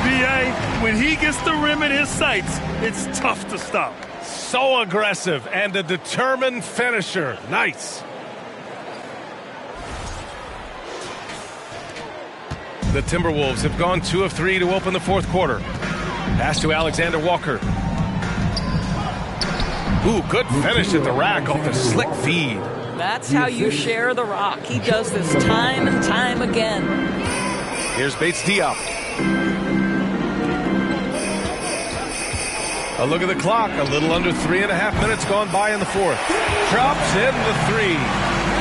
[SPEAKER 4] B.A., when he gets the rim in his sights, it's tough to stop.
[SPEAKER 2] So aggressive and a determined finisher. Nice. The Timberwolves have gone 2 of 3 to open the fourth quarter. Pass to Alexander Walker. Ooh, good finish at the rack off the slick feed.
[SPEAKER 5] That's how you share the rock. He does this time and time again.
[SPEAKER 2] Here's Bates Diop. A look at the clock. A little under 3.5 minutes gone by in the fourth. Drops in the 3.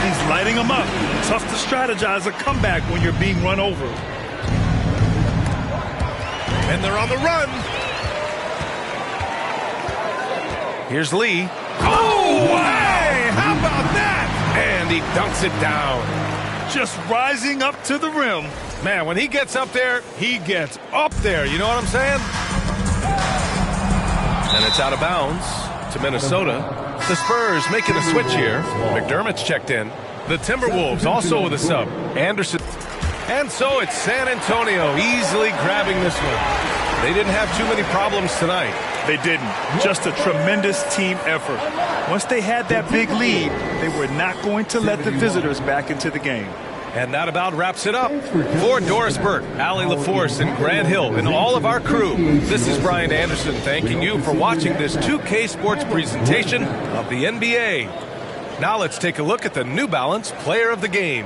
[SPEAKER 4] He's lighting them up. Tough to strategize a comeback when you're being run over.
[SPEAKER 2] And they're on the run. Here's Lee. Oh, way! How about that? And he dunks it down.
[SPEAKER 4] Just rising up to the rim.
[SPEAKER 2] Man, when he gets up there, he gets up there. You know what I'm saying? And it's out of bounds to Minnesota. The Spurs making a switch here. McDermott's checked in. The Timberwolves also with a sub. Anderson. And so it's San Antonio easily grabbing this one. They didn't have too many problems tonight.
[SPEAKER 4] They didn't. Just a tremendous team effort. Once they had that big lead, they were not going to let the visitors back into the game.
[SPEAKER 2] And that about wraps it up. For Doris Burke, Allie LaForce, and Grant Hill, and all of our crew, this is Brian Anderson thanking you for watching this 2K Sports presentation of the NBA. Now let's take a look at the New Balance Player of the Game.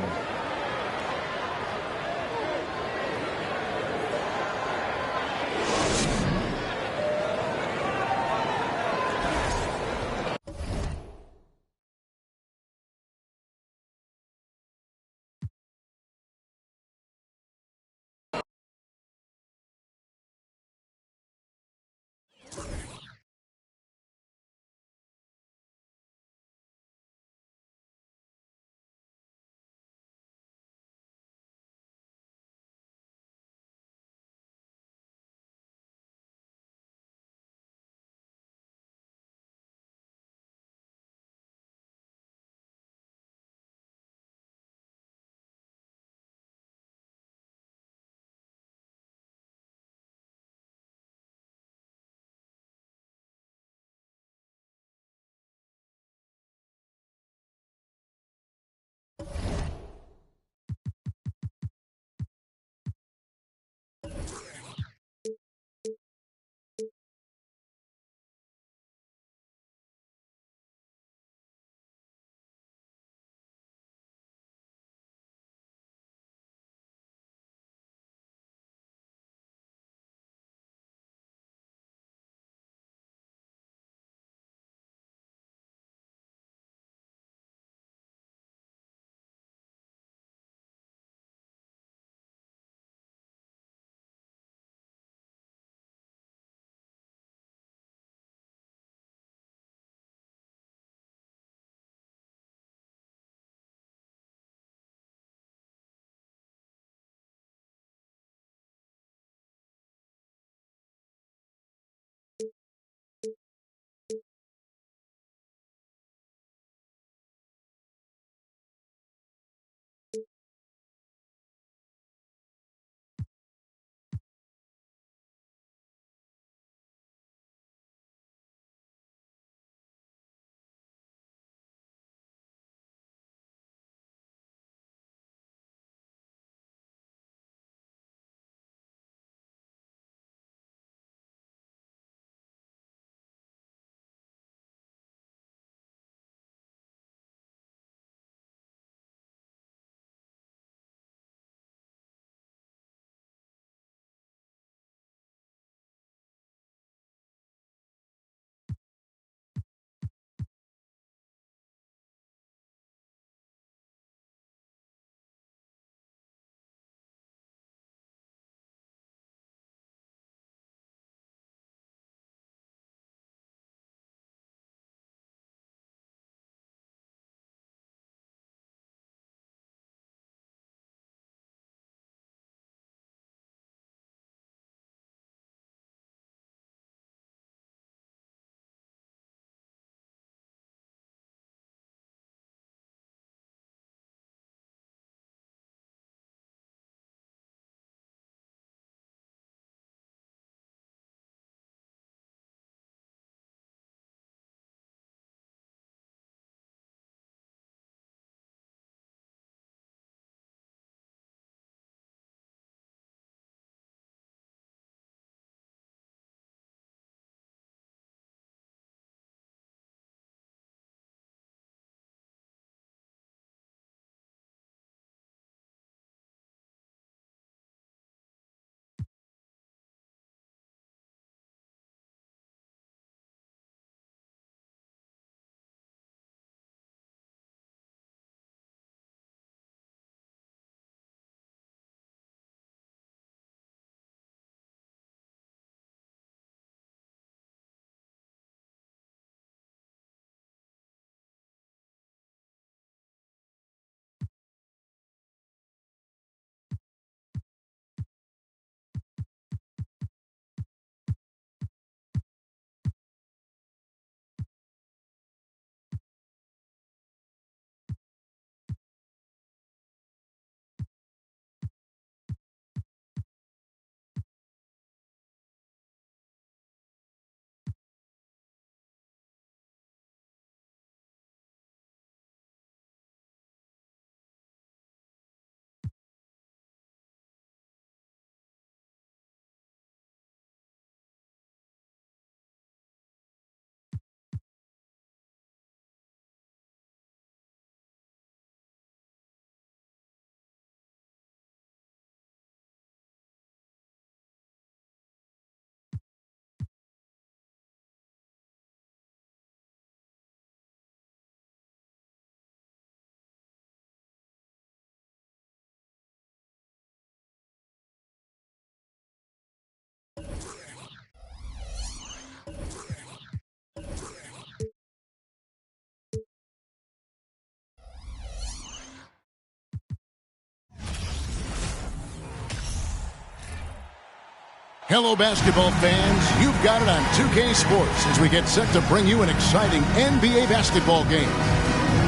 [SPEAKER 11] Hello, basketball fans. You've got it on 2K Sports as we get set to bring you an exciting NBA basketball game.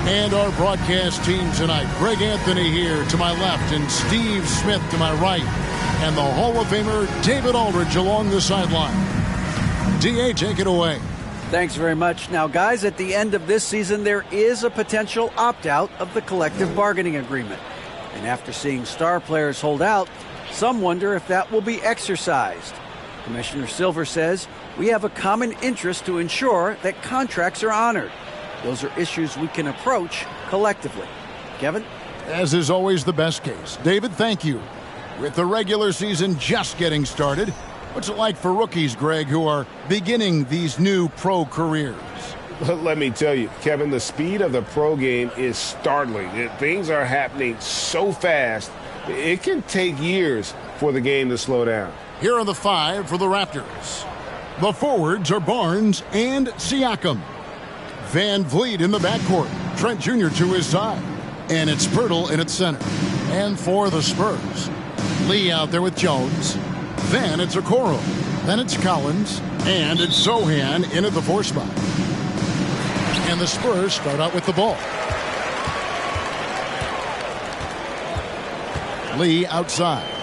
[SPEAKER 11] And our broadcast team tonight, Greg Anthony here to my left and Steve Smith to my right. And the Hall of Famer David Aldridge along the sideline. D.A., take it away.
[SPEAKER 12] Thanks very much. Now, guys, at the end of this season, there is a potential opt-out of the collective bargaining agreement. And after seeing star players hold out, some wonder if that will be exercised. Commissioner Silver says we have a common interest to ensure that contracts are honored. Those are issues we can approach collectively. Kevin?
[SPEAKER 11] As is always the best case. David, thank you. With the regular season just getting started, what's it like for rookies, Greg, who are beginning these new pro careers?
[SPEAKER 13] Let me tell you, Kevin, the speed of the pro game is startling. Things are happening so fast, it can take years for the game to slow down.
[SPEAKER 11] Here are the five for the Raptors. The forwards are Barnes and Siakam. Van Vliet in the backcourt. Trent Jr. to his side. And it's Pirtle in its center. And for the Spurs, Lee out there with Jones. Then it's Okoro. Then it's Collins. And it's Sohan in at the 4 spot. And the Spurs start out with the ball. Lee outside.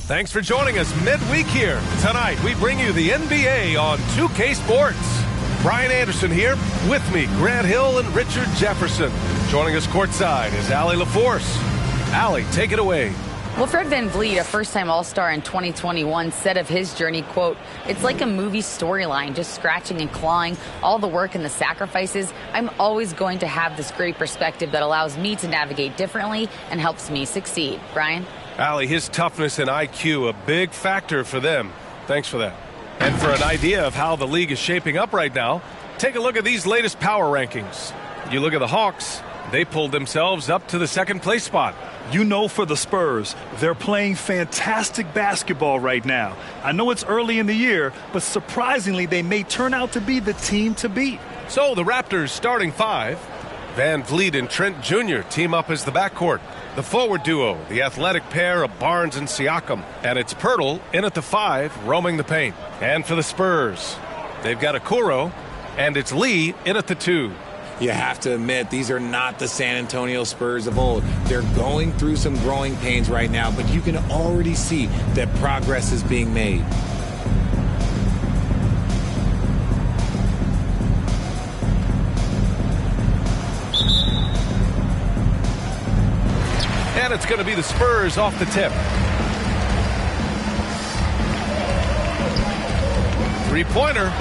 [SPEAKER 2] Thanks for joining us midweek here. Tonight, we bring you the NBA on 2K Sports. Brian Anderson here. With me, Grant Hill and Richard Jefferson. Joining us courtside is Allie LaForce. Allie, take it away.
[SPEAKER 3] Well, Fred VanVleet, a first-time All-Star in 2021, said of his journey, quote, "It's like a movie storyline, just scratching and clawing, all the work and the sacrifices. I'm always going to have this great perspective that allows me to navigate differently and helps me succeed." Brian?
[SPEAKER 2] Allie, his toughness and IQ, a big factor for them. Thanks for that. And for an idea of how the league is shaping up right now, take a look at these latest power rankings. You look at the Hawks, they pulled themselves up to the second place spot.
[SPEAKER 4] You know, for the Spurs, they're playing fantastic basketball right now. I know it's early in the year, but surprisingly, they may turn out to be the team to beat.
[SPEAKER 2] So the Raptors starting five. VanVleet and Trent Jr. team up as the backcourt. The forward duo, the athletic pair of Barnes and Siakam. And it's Pirtle in at the 5, roaming the paint. And for the Spurs, they've got Okoro, and it's Lee in at the 2.
[SPEAKER 14] You have to admit, these are not the San Antonio Spurs of old. They're going through some growing pains right now, but you can already see that progress is being made.
[SPEAKER 2] And it's going to be the Spurs off the tip. Three-pointer.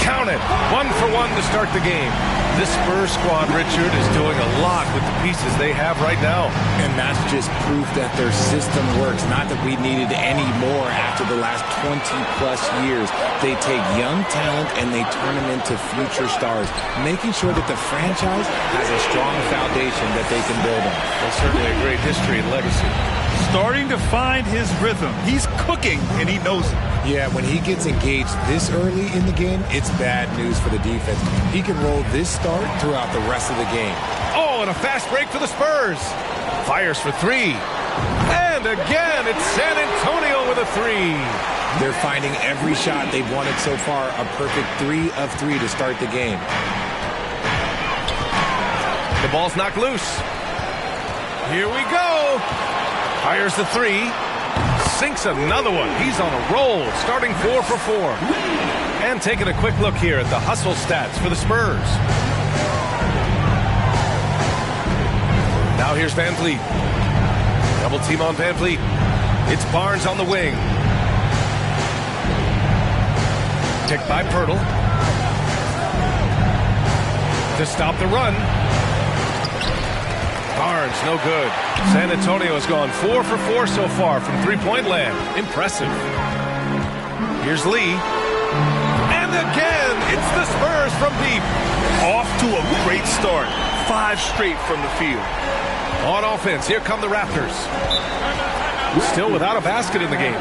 [SPEAKER 2] Count it. 1 for 1 to start the game. This Spurs squad, Richard, is doing a lot with the pieces they have right now.
[SPEAKER 14] And that's just proof that their system works. Not that we needed any more after the last 20-plus years. They take young talent and they turn them into future stars, making sure that the franchise has a strong foundation that they can build on.
[SPEAKER 2] Well, certainly a great history and legacy.
[SPEAKER 4] Starting to find his rhythm. He's cooking, and he knows it.
[SPEAKER 14] Yeah, when he gets engaged this early in the game, it's bad news for the defense. He can roll this start throughout the rest of the game.
[SPEAKER 2] Oh, and a fast break for the Spurs. Fires for 3. And again, it's San Antonio with a 3.
[SPEAKER 14] They're finding every shot they've wanted so far, a perfect 3 of 3 to start the game.
[SPEAKER 2] The ball's knocked loose. Here we go. Fires the 3. Sinks another one. He's on a roll, starting 4 for 4. And taking a quick look here at the hustle stats for the Spurs. Now here's VanVleet. Double team on VanVleet. It's Barnes on the wing. Ticked by Pirtle. To stop the run. Barnes, no good. San Antonio has gone 4 for 4 so far from three-point land. Impressive. Here's Lee. And again, it's the Spurs from deep.
[SPEAKER 4] Off to a great start. 5 straight from the field.
[SPEAKER 2] On offense, here come the Raptors. Still without a basket in the game.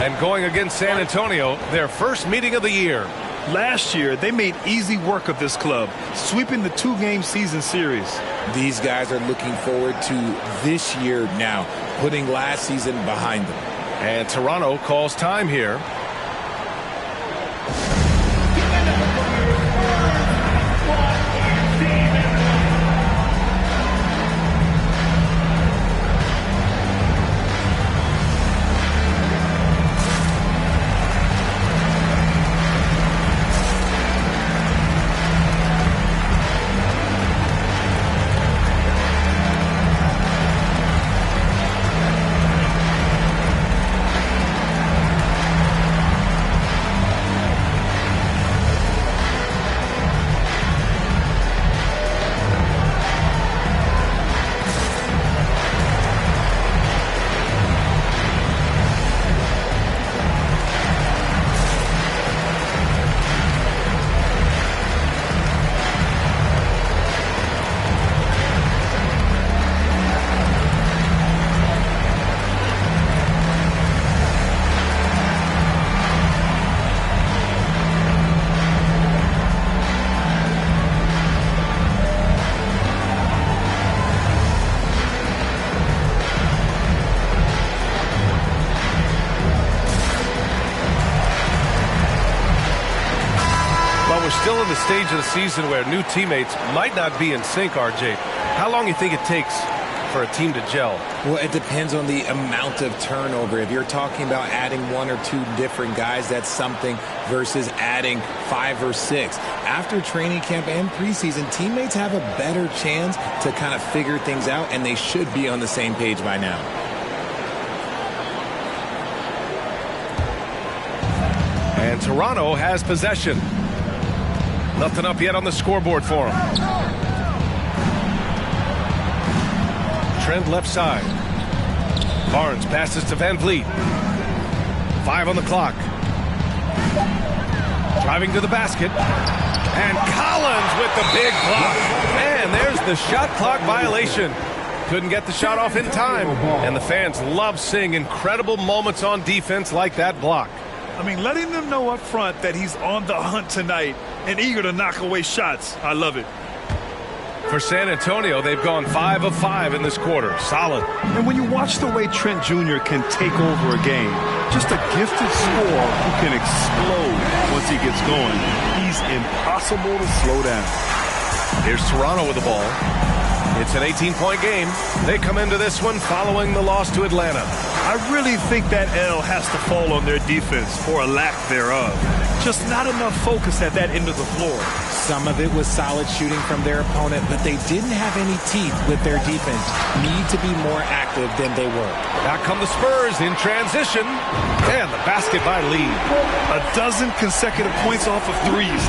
[SPEAKER 2] And going against San Antonio, their first meeting of the year.
[SPEAKER 4] Last year, they made easy work of this club, sweeping the 2-game season series.
[SPEAKER 14] These guys are looking forward to this year now, putting last season behind them.
[SPEAKER 2] And Toronto calls time here. We're still in the stage of the season where new teammates might not be in sync, RJ. How long do you think it takes for a team to gel?
[SPEAKER 14] Well, it depends on the amount of turnover. If you're talking about adding 1 or 2 different guys, that's something, versus adding 5 or 6. After training camp and preseason, teammates have a better chance to kind of figure things out, and they should be on the same page by now.
[SPEAKER 2] And Toronto has possession. Nothing up yet on the scoreboard for them. Trent left side. Barnes passes to Van Vliet. 5 on the clock. Driving to the basket. And Collins with the big block. And there's the shot clock violation. Couldn't get the shot off in time. And the fans love seeing incredible moments on defense like that block.
[SPEAKER 4] I mean, letting them know up front that he's on the hunt tonight and eager to knock away shots. I love it.
[SPEAKER 2] For San Antonio, they've gone 5 of 5 in this quarter. Solid.
[SPEAKER 4] And when you watch the way Trent Jr. can take over a game, just a gifted scorer who can explode once he gets going. He's impossible to slow down.
[SPEAKER 2] Here's Toronto with the ball. It's an 18-point game. They come into this one following the loss to Atlanta.
[SPEAKER 4] I really think that L has to fall on their defense, or a lack thereof. Just not enough focus at that end of the floor.
[SPEAKER 14] Some of it was solid shooting from their opponent, but they didn't have any teeth with their defense. Need to be more active than they were.
[SPEAKER 2] Back come the Spurs in transition. And the basket by Lee.
[SPEAKER 4] 12 consecutive points off of threes.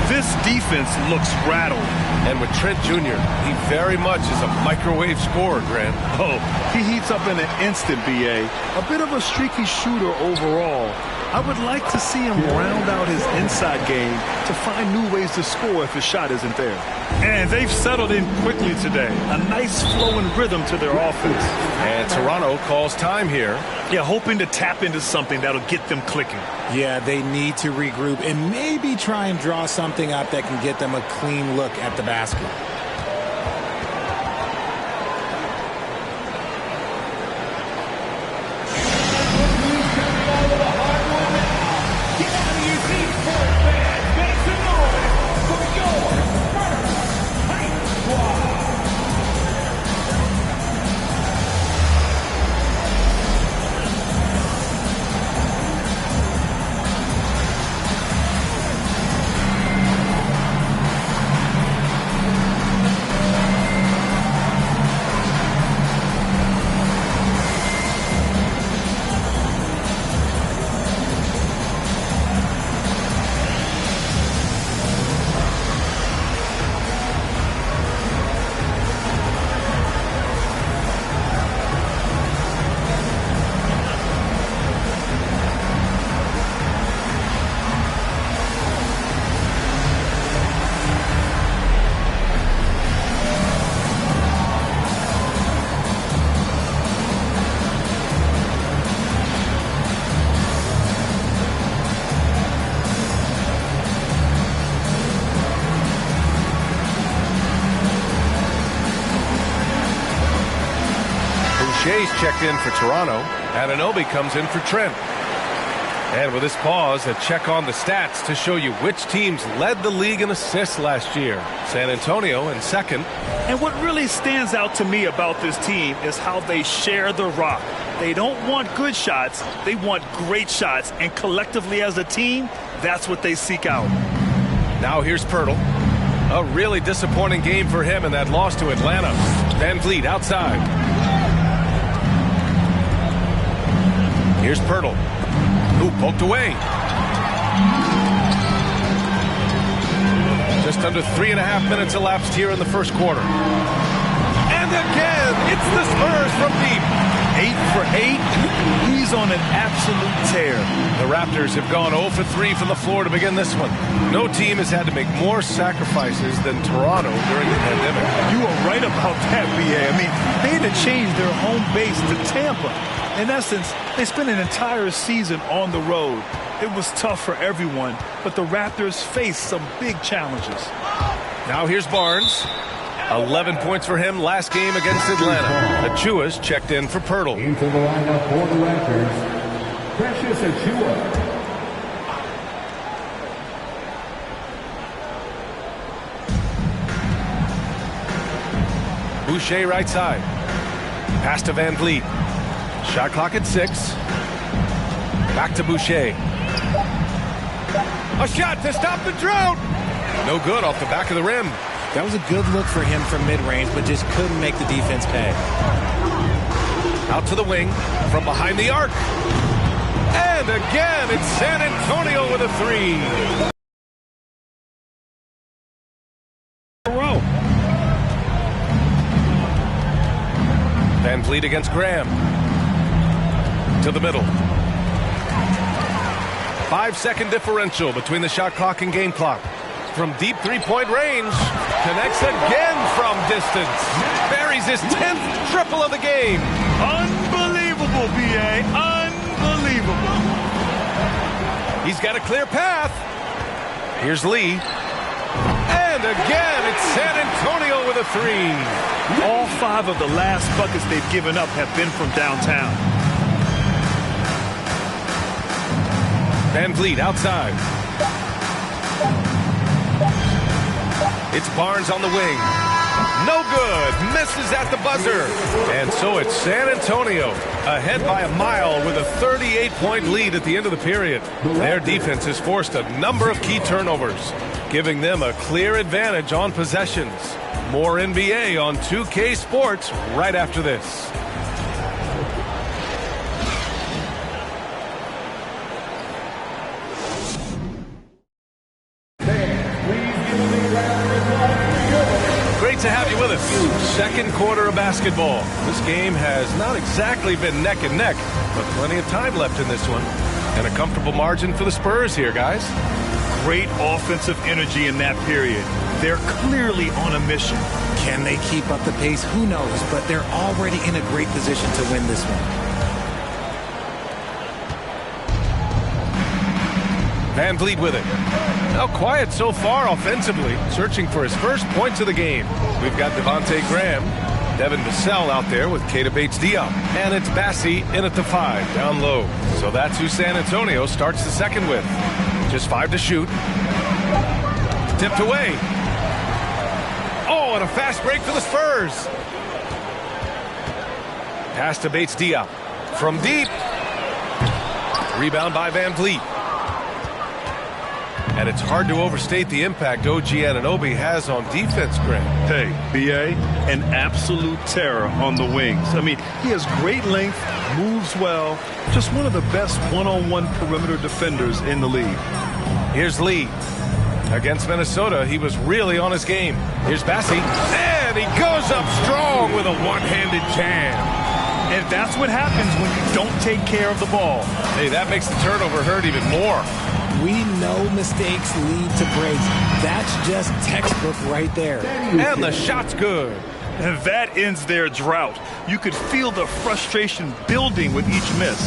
[SPEAKER 4] This defense looks rattled.
[SPEAKER 2] And with Trent Jr., he very much is a microwave scorer, Grant.
[SPEAKER 4] Oh, he heats up in an instant, BA. A bit of a streaky shooter overall. I would like to see him round out his inside game to find new ways to score if his shot isn't there. And they've settled in quickly today. A nice flowing rhythm to their offense.
[SPEAKER 2] And Toronto calls time here.
[SPEAKER 4] Yeah, hoping to tap into something that'll get them clicking.
[SPEAKER 14] Yeah, they need to regroup and maybe try and draw something up that can get them a clean look at the basket.
[SPEAKER 2] Shea's checked in for Toronto. Anunoby comes in for Trent. And with this pause, a check on the stats to show you which teams led the league in assists last year. San Antonio in second.
[SPEAKER 4] And what really stands out to me about this team is how they share the rock. They don't want good shots, they want great shots. And collectively as a team, that's what they seek out.
[SPEAKER 2] Now here's Pirtle. A really disappointing game for him in that loss to Atlanta. Van Vliet outside. Here's Pirtle. Ooh, poked away. Just under 3.5 minutes elapsed here in the first quarter. And again, it's the Spurs from deep.
[SPEAKER 4] 8 for 8. He's on an absolute tear.
[SPEAKER 2] The Raptors have gone 0 for 3 from the floor to begin this one. No team has had to make more sacrifices than Toronto during the pandemic.
[SPEAKER 4] You are right about that, BA. I mean, they had to change their home base to Tampa. In essence, they spent an entire season on the road. It was tough for everyone, but the Raptors faced some big challenges.
[SPEAKER 2] Now here's Barnes. 11 points for him last game against Atlanta. Achua's checked in for Pirtle.
[SPEAKER 6] Into the lineup for the Raptors, Precious Achua.
[SPEAKER 2] Boucher right side. Pass to Van Vliet. Shot clock at 6. Back to Boucher. A shot to stop the drought. No good off the back of the rim.
[SPEAKER 14] That was a good look for him from mid-range, but just couldn't make the defense pay.
[SPEAKER 2] Out to the wing from behind the arc. And again, it's San Antonio with a 3. Van Vliet against Graham. To the middle. 5-second differential between the shot clock and game clock. From deep three-point range. Connects again from distance. Buries his 10th triple of the game.
[SPEAKER 4] Unbelievable, B.A. Unbelievable.
[SPEAKER 2] He's got a clear path. Here's Lee. And again, it's San Antonio with a 3.
[SPEAKER 4] All 5 of the last buckets they've given up have been from downtown.
[SPEAKER 2] Van Vliet outside. It's Barnes on the wing. No good. Misses at the buzzer. And so it's San Antonio ahead by a mile with a 38-point lead at the end of the period. Their defense has forced a number of key turnovers, giving them a clear advantage on possessions. More NBA on 2K Sports right after this. To have you with us. Second quarter of basketball. This game has not exactly been neck and neck, but plenty of time left in this one. And a comfortable margin for the Spurs here, guys.
[SPEAKER 4] Great offensive energy in that period. They're clearly on a mission.
[SPEAKER 14] Can they keep up the pace? Who knows? But they're already in a great position to win this one.
[SPEAKER 2] Van Vliet with it. Now quiet so far offensively, searching for his first points of the game. We've got Devontae Graham, Devin Vassell out there with Keita Bates-Diop. And it's Bassi in at the 5, down low. So that's who San Antonio starts the second with. Just 5 to shoot. Tipped away. Oh, and a fast break for the Spurs. Pass to Bates-Diop. From deep. Rebound by Van Vliet. And it's hard to overstate the impact OG Anunoby has on defense, Graham.
[SPEAKER 4] Hey, B.A., an absolute terror on the wings. I mean, he has great length, moves well, just one of the best one-on-one perimeter defenders in the league.
[SPEAKER 2] Here's Lee. Against Minnesota, he was really on his game. Here's Bassi. And he goes up strong with a one-handed jam.
[SPEAKER 4] And that's what happens when you don't take care of the ball.
[SPEAKER 2] Hey, that makes the turnover hurt even more.
[SPEAKER 14] We know mistakes lead to breaks. That's just textbook right there.
[SPEAKER 2] And the shot's good.
[SPEAKER 4] And that ends their drought. You could feel the frustration building with each miss.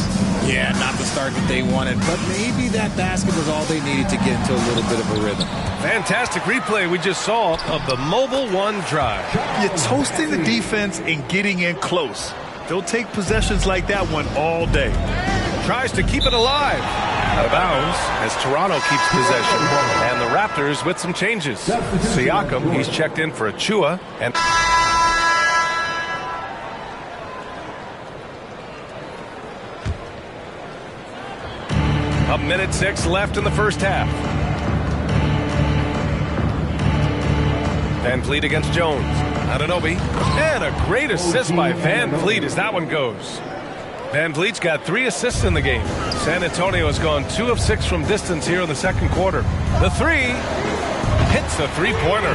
[SPEAKER 14] Yeah, not the start that they wanted, but maybe that basket was all they needed to get into a little bit of a rhythm.
[SPEAKER 2] Fantastic replay we just saw of the Mobile One drive.
[SPEAKER 4] You're toasting the defense and getting in close. They'll take possessions like that one all day.
[SPEAKER 2] Tries to keep it alive. Out of bounds as Toronto keeps possession. And the Raptors with some changes. Siakam, he's checked in for Achua. And a minute 6 left in the first half. Van Vliet against Jones. Anunoby. And a great assist by Van Vliet as that one goes. Van Vliet's got 3 assists in the game. San Antonio has gone 2 of 6 from distance here in the second quarter. The 3 hits the three-pointer.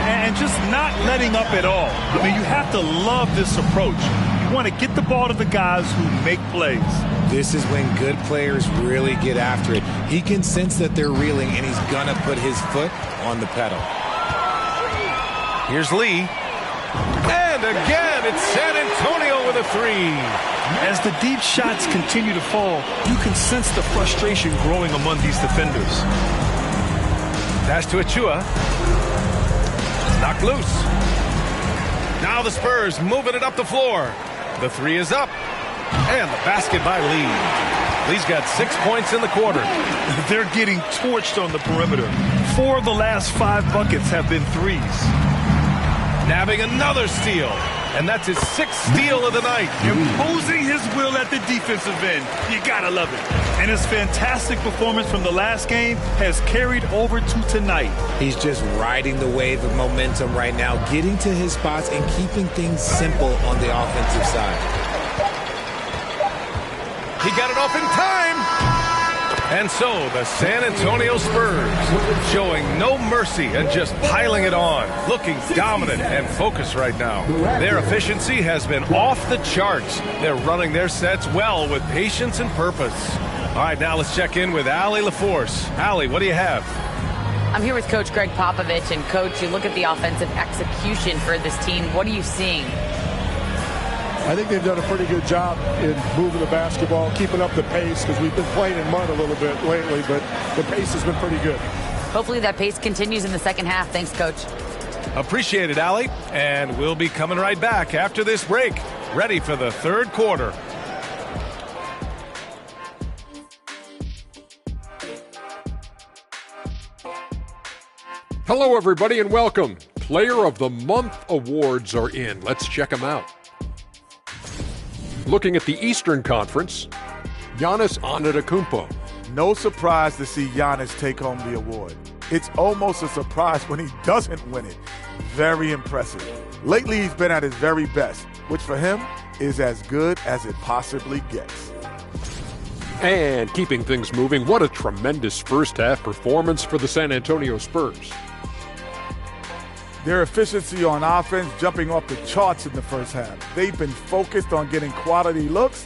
[SPEAKER 4] And just not letting up at all. I mean, you have to love this approach. You want to get the ball to the guys who make plays.
[SPEAKER 14] This is when good players really get after it. He can sense that they're reeling, and he's going to put his foot on the pedal.
[SPEAKER 2] Here's Lee. And again, it's San Antonio with a 3.
[SPEAKER 4] As the deep shots continue to fall, you can sense the frustration growing among these defenders.
[SPEAKER 2] Pass to Achua. Knocked loose. Now the Spurs moving it up the floor. The 3 is up. And the basket by Lee. Lee's got 6 points in the quarter.
[SPEAKER 4] They're getting torched on the perimeter. 4 of the last 5 buckets have been threes.
[SPEAKER 2] Nabbing another steal. And that's his 6th steal of the night.
[SPEAKER 4] Imposing his will at the defensive end. You gotta love it. And his fantastic performance from the last game has carried over to tonight.
[SPEAKER 14] He's just riding the wave of momentum right now, getting to his spots and keeping things simple on the offensive side.
[SPEAKER 2] He got it off in time. And so the San Antonio Spurs showing no mercy and just piling it on, looking dominant and focused right now. Their efficiency has been off the charts. They're running their sets well with patience and purpose. All right, now let's check in with Allie LaForce. Allie, what do you have?
[SPEAKER 3] I'm here with Coach Greg Popovich. And, Coach, you look at the offensive execution for this team. What are you seeing?
[SPEAKER 6] I think they've done a pretty good job in moving the basketball, keeping up the pace, because we've been playing in mud a little bit lately, but the pace has been pretty good.
[SPEAKER 3] Hopefully that pace continues in the second half. Thanks, Coach.
[SPEAKER 2] Appreciate it, Allie. And we'll be coming right back after this break, ready for the third quarter.
[SPEAKER 8] Hello, everybody, and welcome. Player of the Month awards are in. Let's check them out. Looking at the Eastern Conference, Giannis Antetokounmpo.
[SPEAKER 10] No surprise to see Giannis take home the award. It's almost a surprise when he doesn't win it. Very impressive. Lately, he's been at his very best, which for him is as good as it possibly gets.
[SPEAKER 8] And keeping things moving, what a tremendous first-half performance for the San Antonio Spurs.
[SPEAKER 10] Their efficiency on offense jumping off the charts in the first half. They've been focused on getting quality looks,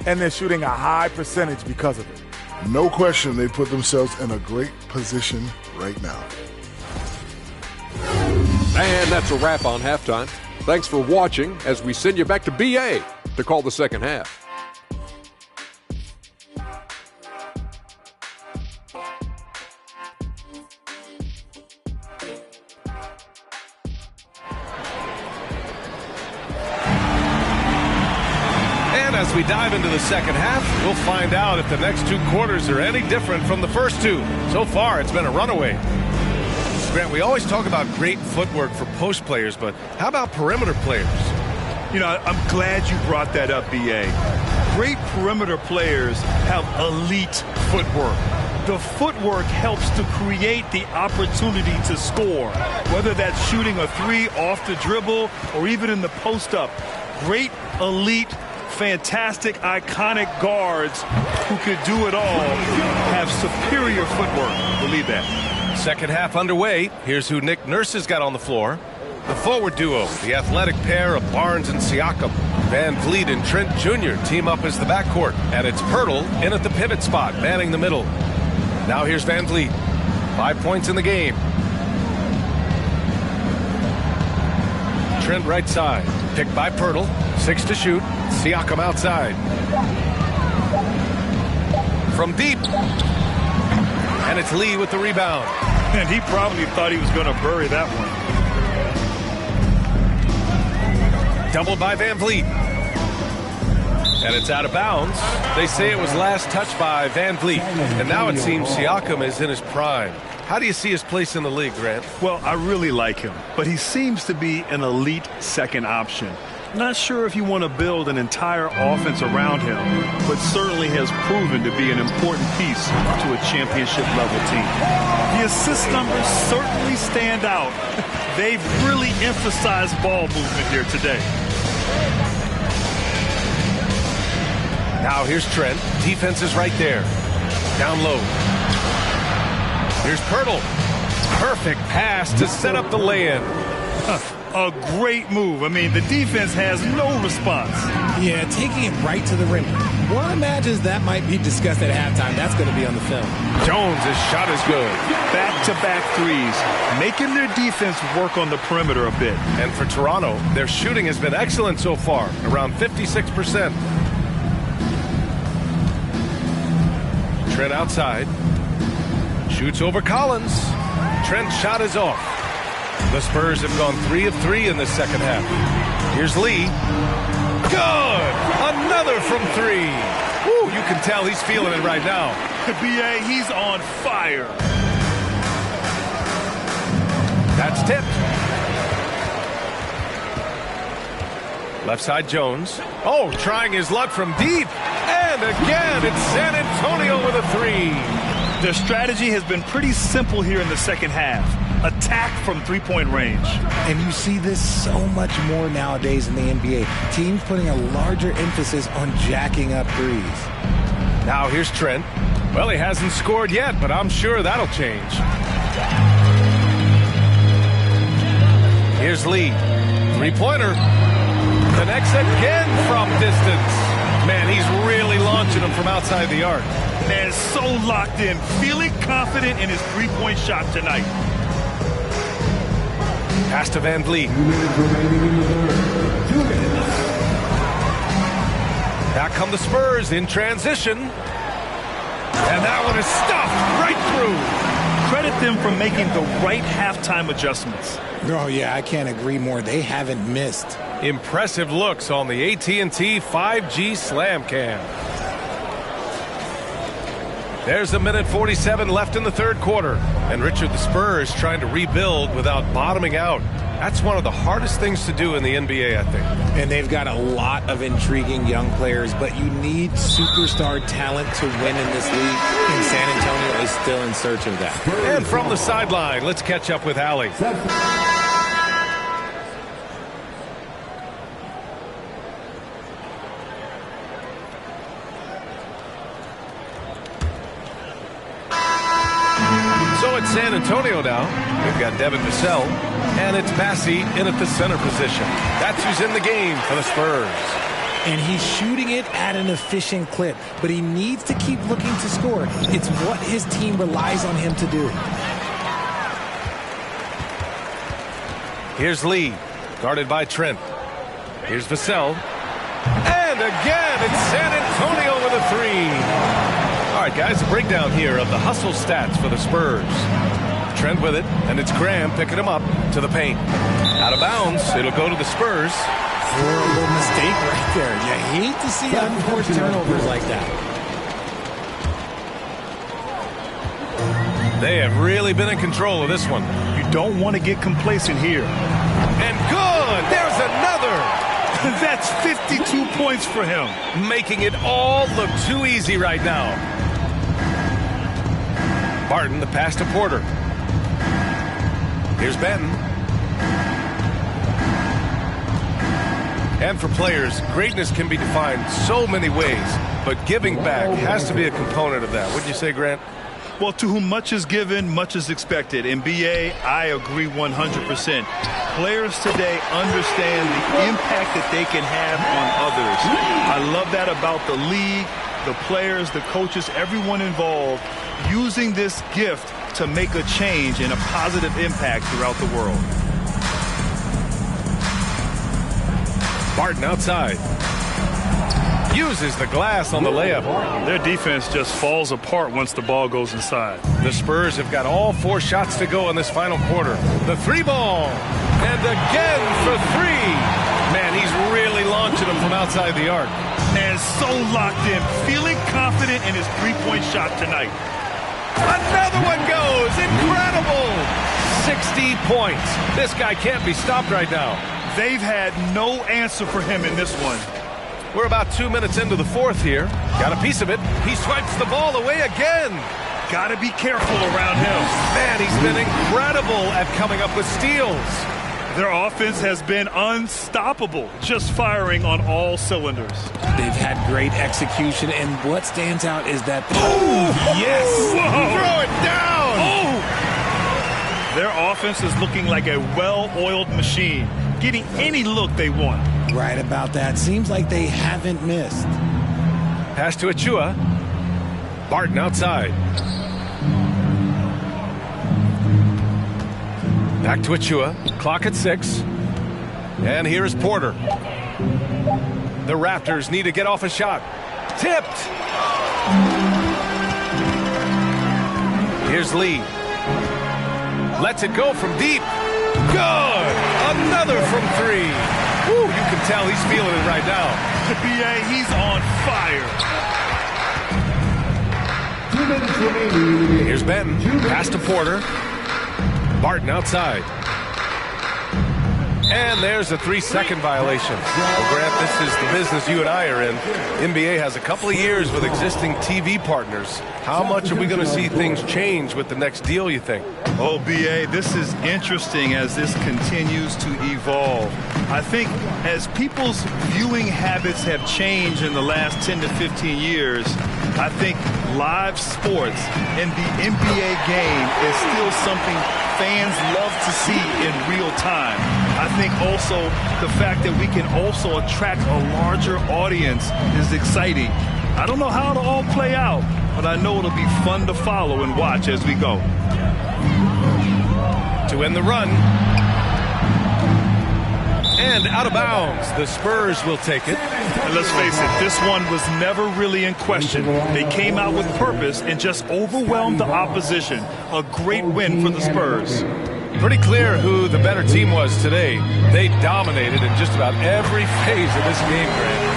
[SPEAKER 10] and they're shooting a high percentage because of it.
[SPEAKER 9] No question they put themselves in a great position right now.
[SPEAKER 8] And that's a wrap on halftime. Thanks for watching as we send you back to BA to call the second half.
[SPEAKER 2] As we dive into the second half, we'll find out if the next 2 quarters are any different from the first 2. So far, it's been a runaway. Grant, we always talk about great footwork for post players, but how about perimeter players?
[SPEAKER 4] You know, I'm glad you brought that up, B.A. Great perimeter players have elite footwork. The footwork helps to create the opportunity to score, whether that's shooting a 3 off the dribble or even in the post-up. Great, elite, fantastic, iconic guards who could do it all have superior footwork. Believe that.
[SPEAKER 2] Second half underway. Here's who Nick Nurse has got on the floor. The forward duo, the athletic pair of Barnes and Siakam. Van Vliet and Trent Jr. team up as the backcourt. And it's Pirtle in at the pivot spot, manning the middle. Now here's Van Vliet. 5 points in the game. Trent right side. Picked by Pirtle. 6 to shoot. Siakam outside. From deep. And it's Lee with the rebound.
[SPEAKER 4] And he probably thought he was going to bury that one.
[SPEAKER 2] Doubled by Van Vliet. And it's out of bounds. They say it was last touched by Van Vliet. And now it seems Siakam is in his prime. How do you see his place in the league, Grant?
[SPEAKER 4] Well, I really like him, but he seems to be an elite second option. Not sure if you want to build an entire offense around him, but certainly has proven to be an important piece to a championship-level team. The assist numbers certainly stand out. They've really emphasized ball movement here today.
[SPEAKER 2] Now here's Trent. Defense is right there. Down low. Here's Pirtle. Perfect pass to set up the lay-in.
[SPEAKER 4] A great move. I mean, the defense has no response.
[SPEAKER 14] Yeah, taking it right to the rim. One imagines that might be discussed at halftime. That's going to be on the film.
[SPEAKER 2] Jones' shot is good.
[SPEAKER 4] Back-to-back threes, making their defense work on the perimeter a bit.
[SPEAKER 2] And for Toronto, their shooting has been excellent so far, around 56%. Trent outside. Shoots over Collins. Trent's shot is off. The Spurs have gone 3 of 3 in the second half. Here's Lee. Good! Another from 3. Woo, you can tell he's feeling it right now.
[SPEAKER 4] B.A., he's on fire.
[SPEAKER 2] That's tipped. Left side Jones. Oh, trying his luck from deep. And again, it's San Antonio with a three.
[SPEAKER 4] Their strategy has been pretty simple here in the second half. Attack from three-point range.
[SPEAKER 14] And you see this so much more nowadays in the NBA. Teams putting a larger emphasis on jacking up threes.
[SPEAKER 2] Now here's Trent. Well, he hasn't scored yet, but I'm sure that'll change. Here's Lee. Three-pointer. Connects again from distance. Man, he's really launching them from outside the arc.
[SPEAKER 4] Man, so locked in, feeling confident in his three-point shot tonight.
[SPEAKER 2] Pass to Van Vliet. Back come the Spurs in transition. And that one is stuffed right through.
[SPEAKER 4] Credit them for making the right halftime adjustments.
[SPEAKER 14] Oh, yeah, I can't agree more. They haven't missed.
[SPEAKER 2] Impressive looks on the AT&T 5G Slam Cam. There's 1:47 left in the third quarter. And Richard, the Spurs trying to rebuild without bottoming out. That's one of the hardest things to do in the NBA, I think.
[SPEAKER 14] And they've got a lot of intriguing young players, but you need superstar talent to win in this league, and San Antonio is still in search of that.
[SPEAKER 2] And from the sideline, let's catch up with Allie. So it's San Antonio now. We've got Devin Vassell, and it's Massey in at the center position. That's who's in the game for the Spurs.
[SPEAKER 14] And he's shooting it at an efficient clip, but he needs to keep looking to score. It's what his team relies on him to do.
[SPEAKER 2] Here's Lee, guarded by Trent. Here's Vassell. And again, it's San Antonio with a three. All right, guys, a breakdown here of the hustle stats for the Spurs. Trent with it, and it's Graham picking him up to the paint. Out of bounds, it'll go to the Spurs.
[SPEAKER 14] Horrible mistake right there. You hate to see unforced turnovers like that.
[SPEAKER 2] They have really been in control of this one.
[SPEAKER 4] You don't want to get complacent here.
[SPEAKER 2] And good! There's another!
[SPEAKER 4] That's 52 points for him.
[SPEAKER 2] Making it all look too easy right now. Barton, the pass to Porter. Here's Benton. And for players, greatness can be defined so many ways, but giving back has to be a component of that. Wouldn't you say, Grant?
[SPEAKER 4] Well, to whom much is given, much is expected. In BA, I agree 100%. Players today understand the impact that they can have on others. I love that about the league, the players, the coaches, everyone involved, using this gift to make a change and a positive impact throughout the world.
[SPEAKER 2] Barton outside. Uses the glass on the layup.
[SPEAKER 4] Their defense just falls apart once the ball goes inside.
[SPEAKER 2] The Spurs have got all 4 shots to go in this final quarter. The 3 ball. And again for 3. Man, he's really launching them from outside the arc.
[SPEAKER 4] And so locked in, feeling confident in his three-point shot tonight.
[SPEAKER 2] Another one goes. Incredible. 60 points. This guy can't be stopped right now.
[SPEAKER 4] They've had no answer for him in this one.
[SPEAKER 2] We're about 2 minutes into the fourth here. Got a piece of it. He swipes the ball away again.
[SPEAKER 4] Got to be careful around him.
[SPEAKER 2] Man, he's been incredible at coming up with steals.
[SPEAKER 4] Their offense has been unstoppable, just firing on all cylinders.
[SPEAKER 14] They've had great execution, and what stands out is that...
[SPEAKER 2] Oh, yes!
[SPEAKER 4] Whoa.
[SPEAKER 2] Throw it down!
[SPEAKER 4] Oh! Their offense is looking like a well-oiled machine, getting any look they want.
[SPEAKER 14] Right about that. Seems like they haven't missed.
[SPEAKER 2] Pass to Achua. Barton outside. Back to Achua. Clock at 6. And here is Porter. The Raptors need to get off a shot. Tipped. Here's Lee. Lets it go from deep. Good. Another from 3. Woo, you can tell he's feeling it right now.
[SPEAKER 4] The BA, he's on fire.
[SPEAKER 15] 2 minutes remaining.
[SPEAKER 2] Here's Benton. Pass to Porter. Barton outside. And there's a 3-second violation. Well, Grant, this is the business you and I are in. NBA has a couple of years with existing TV partners. How much are we going to see things change with the next deal, you think?
[SPEAKER 4] Oh, BA, this is interesting as this continues to evolve. I think as people's viewing habits have changed in the last 10 to 15 years, I think live sports and the NBA game is still something fans love to see in real time. I think also the fact that we can also attract a larger audience is exciting. I don't know how it'll all play out, but I know it'll be fun to follow and watch as we go.
[SPEAKER 2] To end the run. And out of bounds. The Spurs will take it.
[SPEAKER 4] And let's face it, this one was never really in question. They came out with purpose and just overwhelmed the opposition. A great win for the Spurs.
[SPEAKER 2] Pretty clear who the better team was today. They dominated in just about every phase of this game, Grant.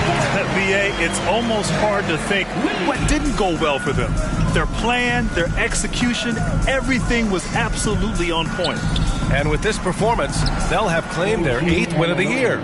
[SPEAKER 4] BA, it's almost hard to think what didn't go well for them. Their plan, their execution, everything was absolutely on point.
[SPEAKER 2] And with this performance, they'll have claimed their 8th win of the year.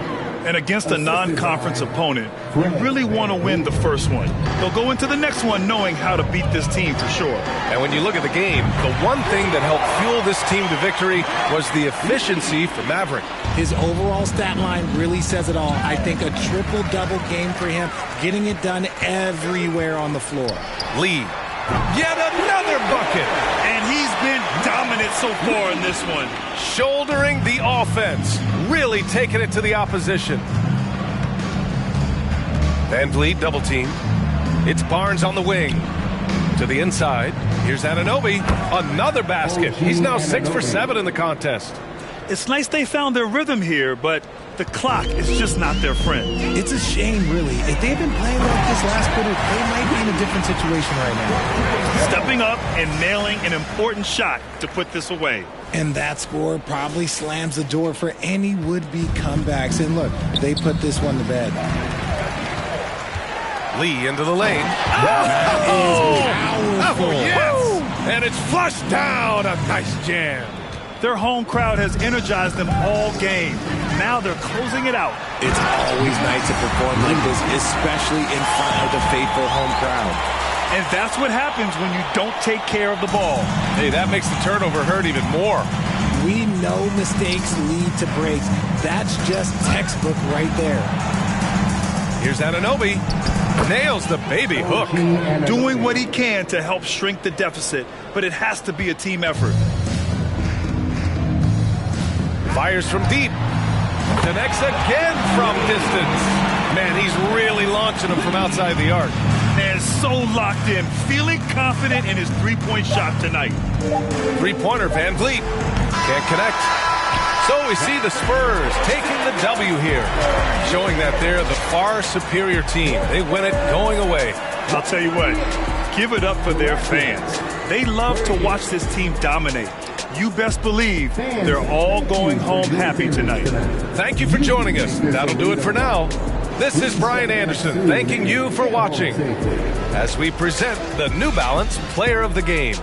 [SPEAKER 4] And against a non-conference opponent, we really want to win the first one. They'll go into the next one knowing how to beat this team for sure.
[SPEAKER 2] And when you look at the game, the one thing that helped fuel this team to victory was the efficiency for Maverick.
[SPEAKER 14] His overall stat line really says it all. I think a triple-double game for him, getting it done everywhere on the floor.
[SPEAKER 2] Lee, yet another bucket.
[SPEAKER 4] And he's been dominant so far in this one.
[SPEAKER 2] Shouldering the offense, really taking it to the opposition. Van Vliet double team. It's Barnes on the wing. To the inside. Here's Anunoby. Another basket. He's now 6 for 7 in the contest.
[SPEAKER 4] It's nice they found their rhythm here, but the clock is just not their friend.
[SPEAKER 14] It's a shame, really. If they've been playing like this last quarter, they might be in a different situation right now.
[SPEAKER 4] Stepping up and nailing an important shot to put this away.
[SPEAKER 14] And that score probably slams the door for any would-be comebacks. And look, they put this one to bed.
[SPEAKER 2] Lee into the lane.
[SPEAKER 14] Powerful.
[SPEAKER 2] Yes! And it's flushed down. A nice jam.
[SPEAKER 4] Their home crowd has energized them all game. Now they're closing it out.
[SPEAKER 14] It's always nice to perform like this, especially in front of the faithful home crowd.
[SPEAKER 4] And that's what happens when you don't take care of the ball.
[SPEAKER 2] Hey, that makes the turnover hurt even more.
[SPEAKER 14] We know mistakes lead to breaks. That's just textbook right there.
[SPEAKER 2] Here's Anunoby. Nails the baby hook.
[SPEAKER 4] Doing what he can to help shrink the deficit, but it has to be a team effort.
[SPEAKER 2] Fires from deep. Connects again from distance. Man, he's really launching them from outside the arc.
[SPEAKER 4] And so locked in, feeling confident in his three-point shot tonight.
[SPEAKER 2] Three-pointer, Van Vliet. Can't connect. So we see the Spurs taking the W here, showing that they're the far superior team. They win it going away.
[SPEAKER 4] I'll tell you what, give it up for their fans. They love to watch this team dominate. You best believe they're all going home happy tonight.
[SPEAKER 2] Thank you for joining us. That'll do it for now. This is Brian Anderson thanking you for watching as we present the New Balance Player of the Game.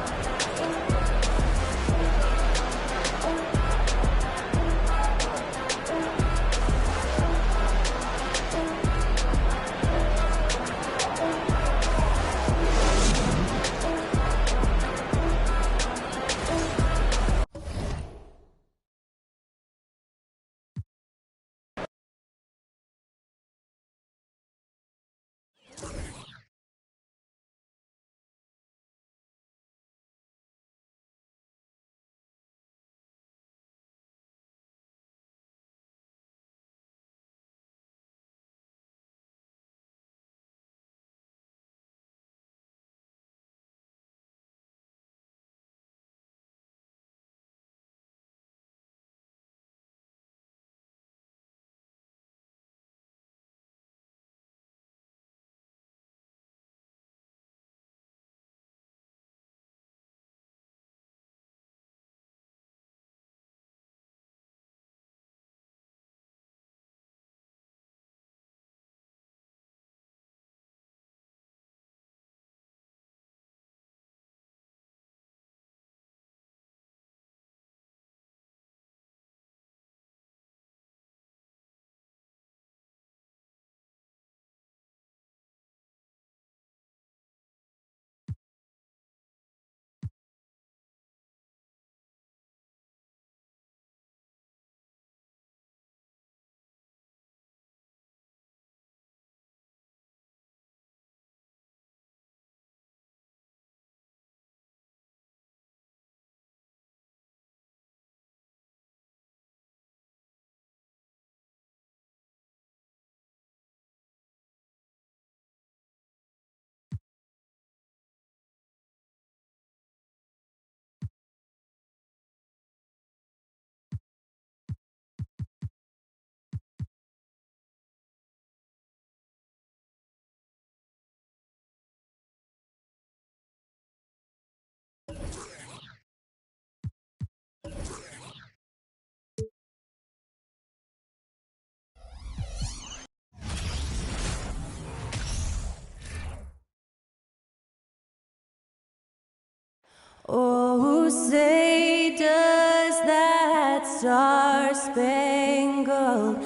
[SPEAKER 1] Oh, say does that star-spangled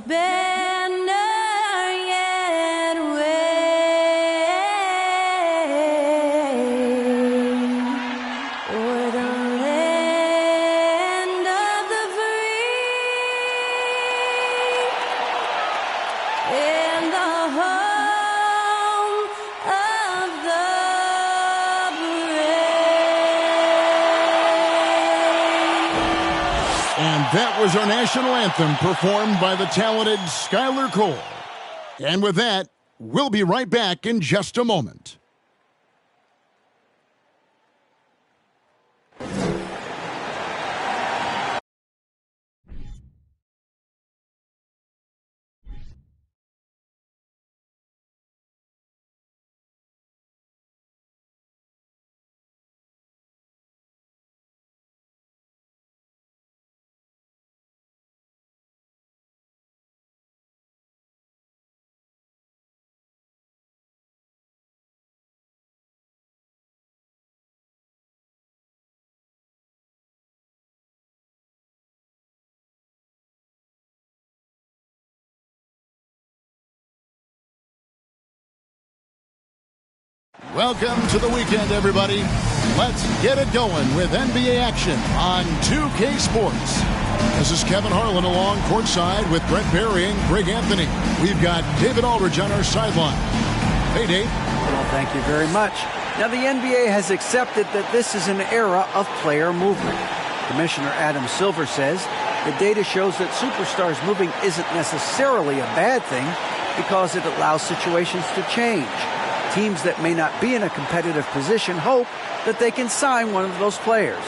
[SPEAKER 1] banner yet wave o'er the land of the free and the home of the
[SPEAKER 11] And that was our national anthem performed by the talented Skylar Cole. And with that, we'll be right back in just a moment. Welcome to the weekend, everybody. Let's get it going with NBA action on 2K Sports. This is Kevin Harlan along courtside with Brett Berry and Greg Anthony. We've got David Aldridge on our sideline. Hey, Dave.
[SPEAKER 12] Well, thank you very much. Now, the NBA has accepted that this is an era of player movement. Commissioner Adam Silver says the data shows that superstars moving isn't necessarily a bad thing because it allows situations to change. Teams that may not be in a competitive position hope that they can sign one of those players.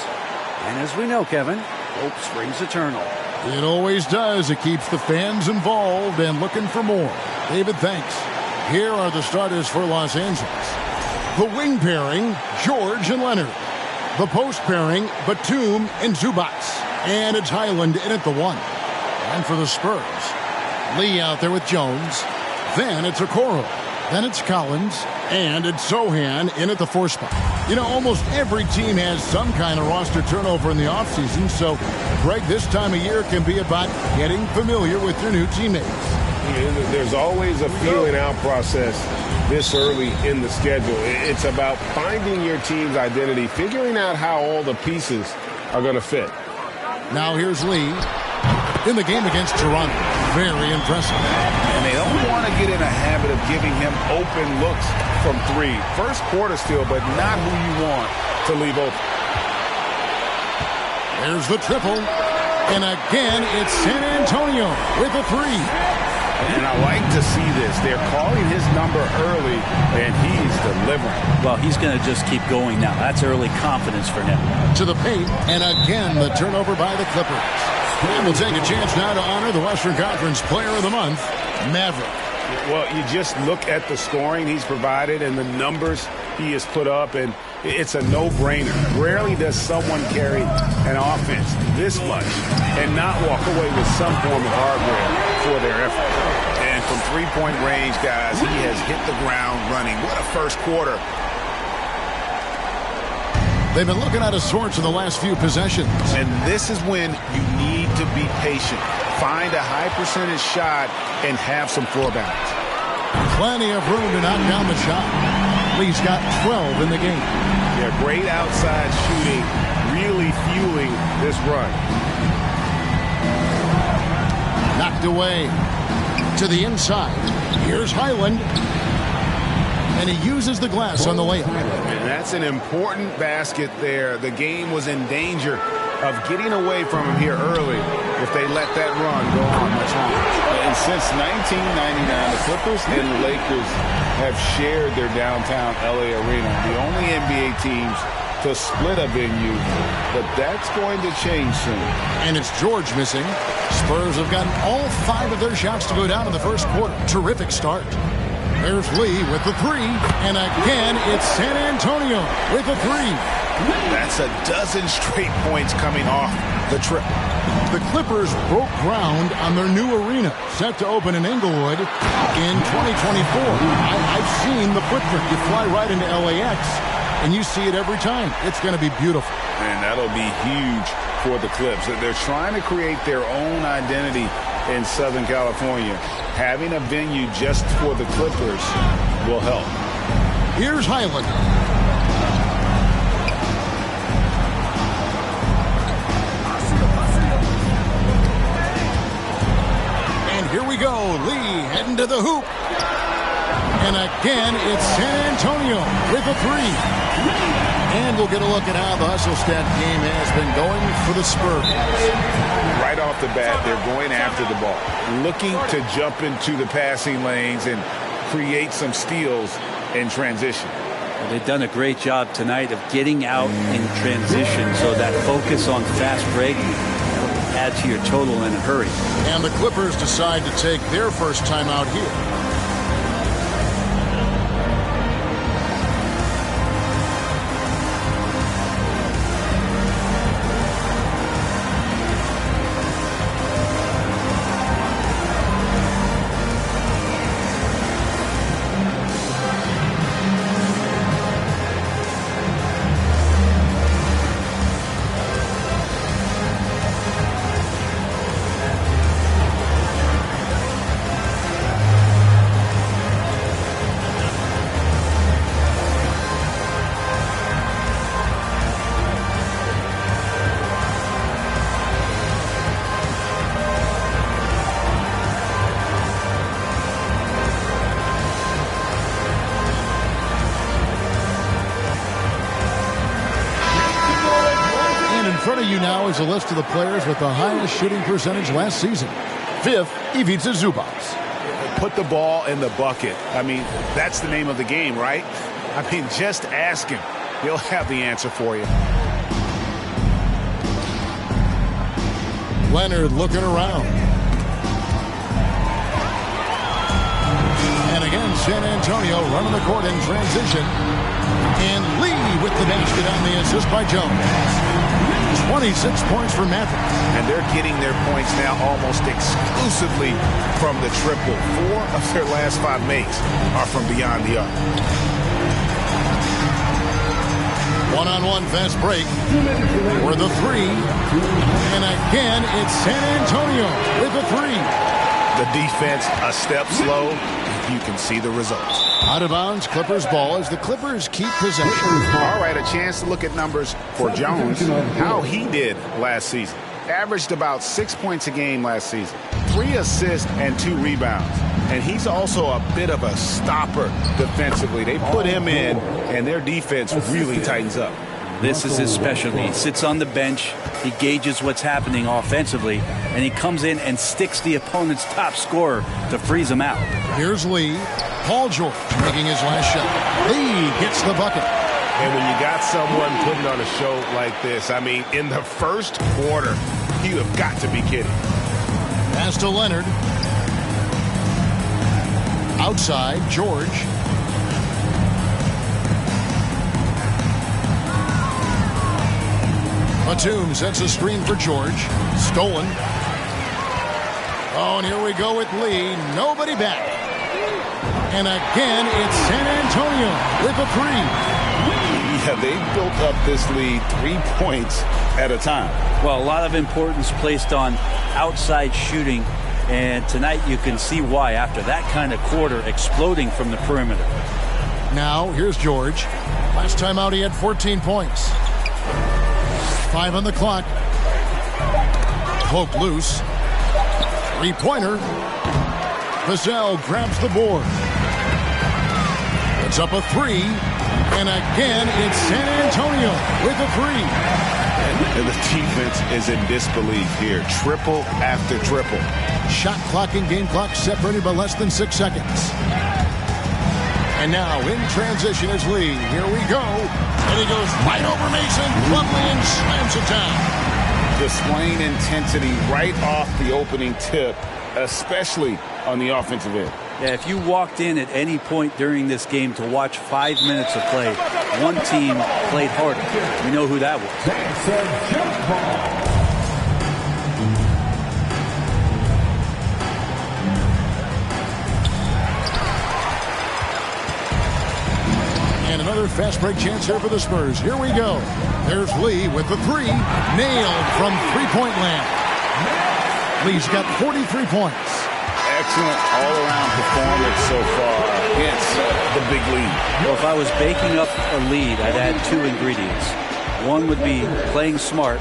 [SPEAKER 12] And as we know, Kevin, hope springs eternal.
[SPEAKER 11] It always does. It keeps the fans involved and looking for more. David, thanks. Here are the starters for Los Angeles. The wing pairing, George and Leonard. The post pairing, Batum and Zubac. And it's Highland in at the 1. And for the Spurs, Lee out there with Jones. Then it's Okoro. Then it's Collins, and it's Zohan in at the 4 spot. You know, almost every team has some kind of roster turnover in the offseason, so, Greg, this time of year can be about getting familiar with your new teammates.
[SPEAKER 13] There's always a feeling out process this early in the schedule. It's about finding your team's identity, figuring out how all the pieces are going to fit.
[SPEAKER 11] Now here's Lee in the game against Toronto. Very impressive.
[SPEAKER 4] And they don't want to get in a habit of giving him open looks from 3. First quarter still, but not who you want to leave open.
[SPEAKER 11] There's the triple. And again, it's San Antonio with a 3.
[SPEAKER 4] And I like to see this. They're calling his number early, and he's delivering.
[SPEAKER 16] Well, he's going to just keep going now. That's early confidence for him.
[SPEAKER 11] To the paint, and again, the turnover by the Clippers. And we'll take a chance now to honor the Western Conference Player of the Month, Maverick.
[SPEAKER 13] Well, you just look at the scoring he's provided and the numbers he has put up, and it's a no-brainer. Rarely does someone carry an offense this much and not walk away with some form of hardware for their effort.
[SPEAKER 4] And from three-point range, guys, he has hit the ground running. What a first quarter.
[SPEAKER 11] They've been looking out of sorts in the last few possessions.
[SPEAKER 4] And this is when you need to be patient. Find a high percentage shot and have some floor balance.
[SPEAKER 11] Plenty of room to knock down the shot. Lee's got 12 in the game.
[SPEAKER 13] Yeah, great outside shooting, really fueling this run.
[SPEAKER 11] Knocked away to the inside. Here's Highland. And he uses the glass on the layup.
[SPEAKER 13] And that's an important basket there. The game was in danger of getting away from him here early if they let that run go on much longer.
[SPEAKER 4] And since 1999, the Clippers and the Lakers have shared their downtown LA arena. The only NBA teams to split a venue, but that's going to change soon.
[SPEAKER 11] And it's George missing. Spurs have gotten all 5 of their shots to go down in the first quarter. Terrific start. There's Lee with the 3, and again, it's San Antonio with a 3.
[SPEAKER 4] That's a dozen straight points coming off the trip.
[SPEAKER 11] The Clippers broke ground on their new arena, set to open in Inglewood in 2024. I've seen the footprint. You fly right into LAX, And you see it every time. It's going to be beautiful.
[SPEAKER 13] And that'll be huge for the Clips. They're trying to create their own identity in Southern California. Having a venue just for the Clippers will help.
[SPEAKER 11] Here's Highland. And here we go. Lee heading to the hoop. And again, it's San Antonio with a three. And we'll get a look at how the hustle stat game has been going for the Spurs.
[SPEAKER 13] Right off the bat, they're going after the ball, looking to jump into the passing lanes and create some steals in transition.
[SPEAKER 16] Well, they've done a great job tonight of getting out in transition, so that focus on fast break will add to your total in a hurry.
[SPEAKER 11] And the Clippers decide to take their first time out here. Now is a list of the players with the highest shooting percentage last season. Fifth, Ivica Zubac.
[SPEAKER 13] Put the ball in the bucket. I mean, that's the name of the game, right? I mean, just ask him. He'll have the answer for you.
[SPEAKER 11] Leonard looking around. And again, San Antonio running the court in transition. And Lee with the basket on the assist by Jones. 26 points for Maverick.
[SPEAKER 13] And they're getting their points now almost exclusively from the triple. 4 of their last 5 makes are from beyond the arc.
[SPEAKER 11] One-on-one fast break for the three. And again, it's San Antonio with the three.
[SPEAKER 13] The defense a step slow. You can see the results.
[SPEAKER 11] Out of bounds, Clippers ball as the Clippers keep possession.
[SPEAKER 13] All right, a chance to look at numbers for Jones. How he did last season. Averaged about 6 points a game last season. 3 assists and 2 rebounds. And he's also a bit of a stopper defensively. They put him in, and their defense really tightens up.
[SPEAKER 16] This is his specialty. He sits on the bench, he gauges what's happening offensively, and he comes in and sticks the opponent's top scorer to freeze him out.
[SPEAKER 11] Here's Lee. Paul George making his last shot. Lee gets the bucket.
[SPEAKER 2] And when you got someone putting on a show like this, I mean, in the first quarter, you have got to be kidding.
[SPEAKER 11] Pass to Leonard. Outside, George. Batum sets a screen for George. Stolen. Oh, and here we go with Lee. Nobody back. And again, it's San Antonio with a three.
[SPEAKER 13] Yeah, they built up this lead 3 points at a time.
[SPEAKER 16] Well, a lot of importance placed on outside shooting. And tonight you can see why after that kind of quarter exploding from the perimeter.
[SPEAKER 11] Now, here's George. Last time out, he had 14 points. 5 on the clock. Poke loose. Three-pointer. Vassell grabs the board. It's up a three. And again, it's San Antonio with a three.
[SPEAKER 13] And the defense is in disbelief here. Triple after triple.
[SPEAKER 11] Shot clock and game clock separated by less than 6 seconds. And now in transition is Lee. Here we go. And he goes right over Mason. Lovely and slams it down.
[SPEAKER 13] Displaying intensity right off the opening tip, especially on the offensive end.
[SPEAKER 16] Yeah, if you walked in at any point during this game to watch 5 minutes of play, one team played harder. We know who that was.
[SPEAKER 11] another fast break chance here for the Spurs. Here we go. There's Lee with the three. Nailed from three-point land. Lee's got 43 points.
[SPEAKER 13] Excellent all-around performance so far against the big lead.
[SPEAKER 16] Well, if I was baking up a lead, I'd add two ingredients. One would be playing smart.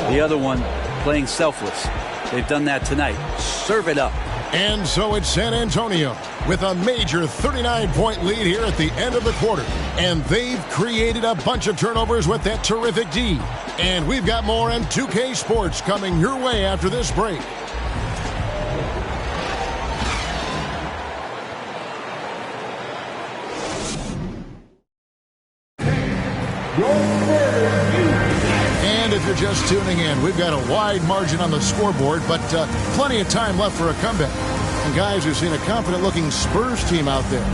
[SPEAKER 16] The other one, playing selfless. They've done that tonight. Serve it up.
[SPEAKER 11] And so it's San Antonio with a major 39-point lead here at the end of the quarter. And they've created a bunch of turnovers with that terrific D. And we've got more on 2K Sports coming your way after this break. And if you're just tuning in, we've got a wide margin on the scoreboard, but plenty of time left for a comeback. And guys, we've seen a confident-looking Spurs team out there.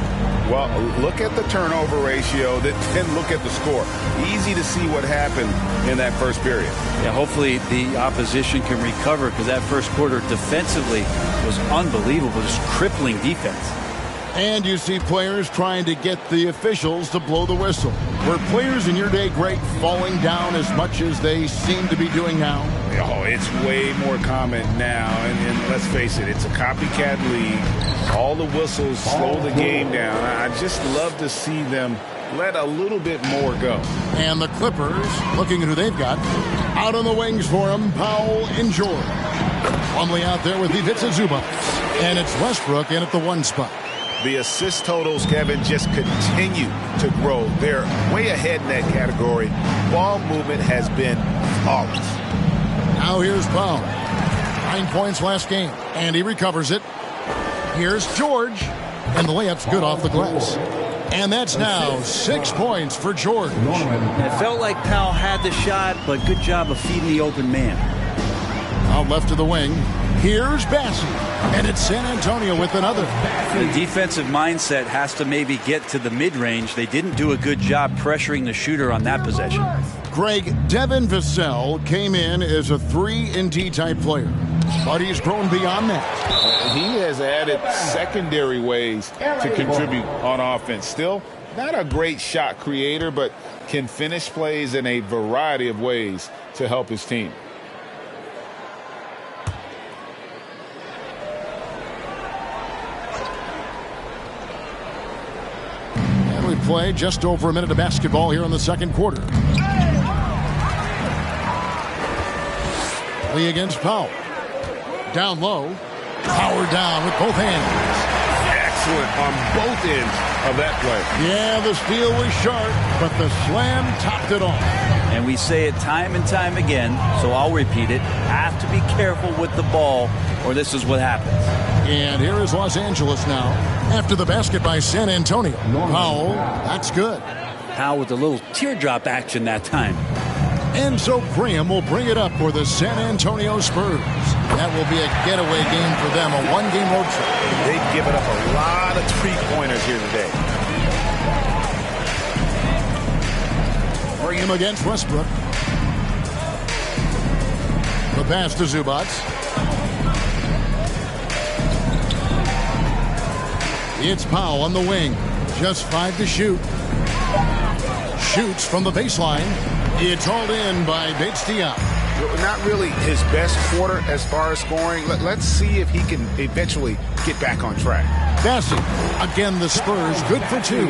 [SPEAKER 13] Well, look at the turnover ratio, then look at the score. Easy to see what happened in that first period.
[SPEAKER 16] Yeah, hopefully the opposition can recover, because that first quarter defensively was unbelievable, just crippling defense.
[SPEAKER 11] And you see players trying to get the officials to blow the whistle. Were players in your day great falling down as much as they seem to be doing now?
[SPEAKER 13] Oh, it's way more common now. And let's face it, it's a copycat league. All the whistles slow the game down. I just love to see them let a little bit more go.
[SPEAKER 11] And the Clippers, looking at who they've got, out on the wings for them, Powell and George. Plumlee out there with Ivica Zubac. And it's Westbrook in at the one spot.
[SPEAKER 13] The assist totals, Kevin, just continue to grow. They're way ahead in that category. Ball movement has been flawless.
[SPEAKER 11] Now here's Powell. 9 points last game, and he recovers it. Here's George, and the layup's good off the glass. And that's now 6 points for George.
[SPEAKER 16] It felt like Powell had the shot, but good job of feeding the open man.
[SPEAKER 11] Out left of the wing, here's Bassey, and it's San Antonio with another.
[SPEAKER 16] The defensive mindset has to maybe get to the mid-range. They didn't do a good job pressuring the shooter on that possession.
[SPEAKER 11] Greg, Devin Vassell came in as a 3-and-D type player, but he's grown beyond that.
[SPEAKER 13] He has added secondary ways to contribute on offense. Still not a great shot creator, but can finish plays in a variety of ways to help his team.
[SPEAKER 11] We play just over a minute of basketball here in the second quarter. Lee against Powell. Down low. Power down with both hands.
[SPEAKER 13] Excellent on both ends of that play.
[SPEAKER 11] Yeah, the steal was sharp, but the slam topped it off.
[SPEAKER 16] And we say it time and time again, so I'll repeat it. Have to be careful with the ball, or this is what happens.
[SPEAKER 11] And here is Los Angeles now. After the basket by San Antonio. Powell, that's good.
[SPEAKER 16] Powell with a little teardrop action that time.
[SPEAKER 11] And so Graham will bring it up for the San Antonio Spurs. That will be a getaway game for them, a one-game road trip.
[SPEAKER 13] They've given up a lot of three-pointers here today.
[SPEAKER 11] Graham against Westbrook. The pass to Zubac. It's Powell on the wing. Just 5 to shoot. Shoots from the baseline. It's hauled in by Bates-Diop.
[SPEAKER 13] Not really his best quarter as far as scoring. Let's see if he can eventually get back on track.
[SPEAKER 11] Bassey. Again, the Spurs good for 2.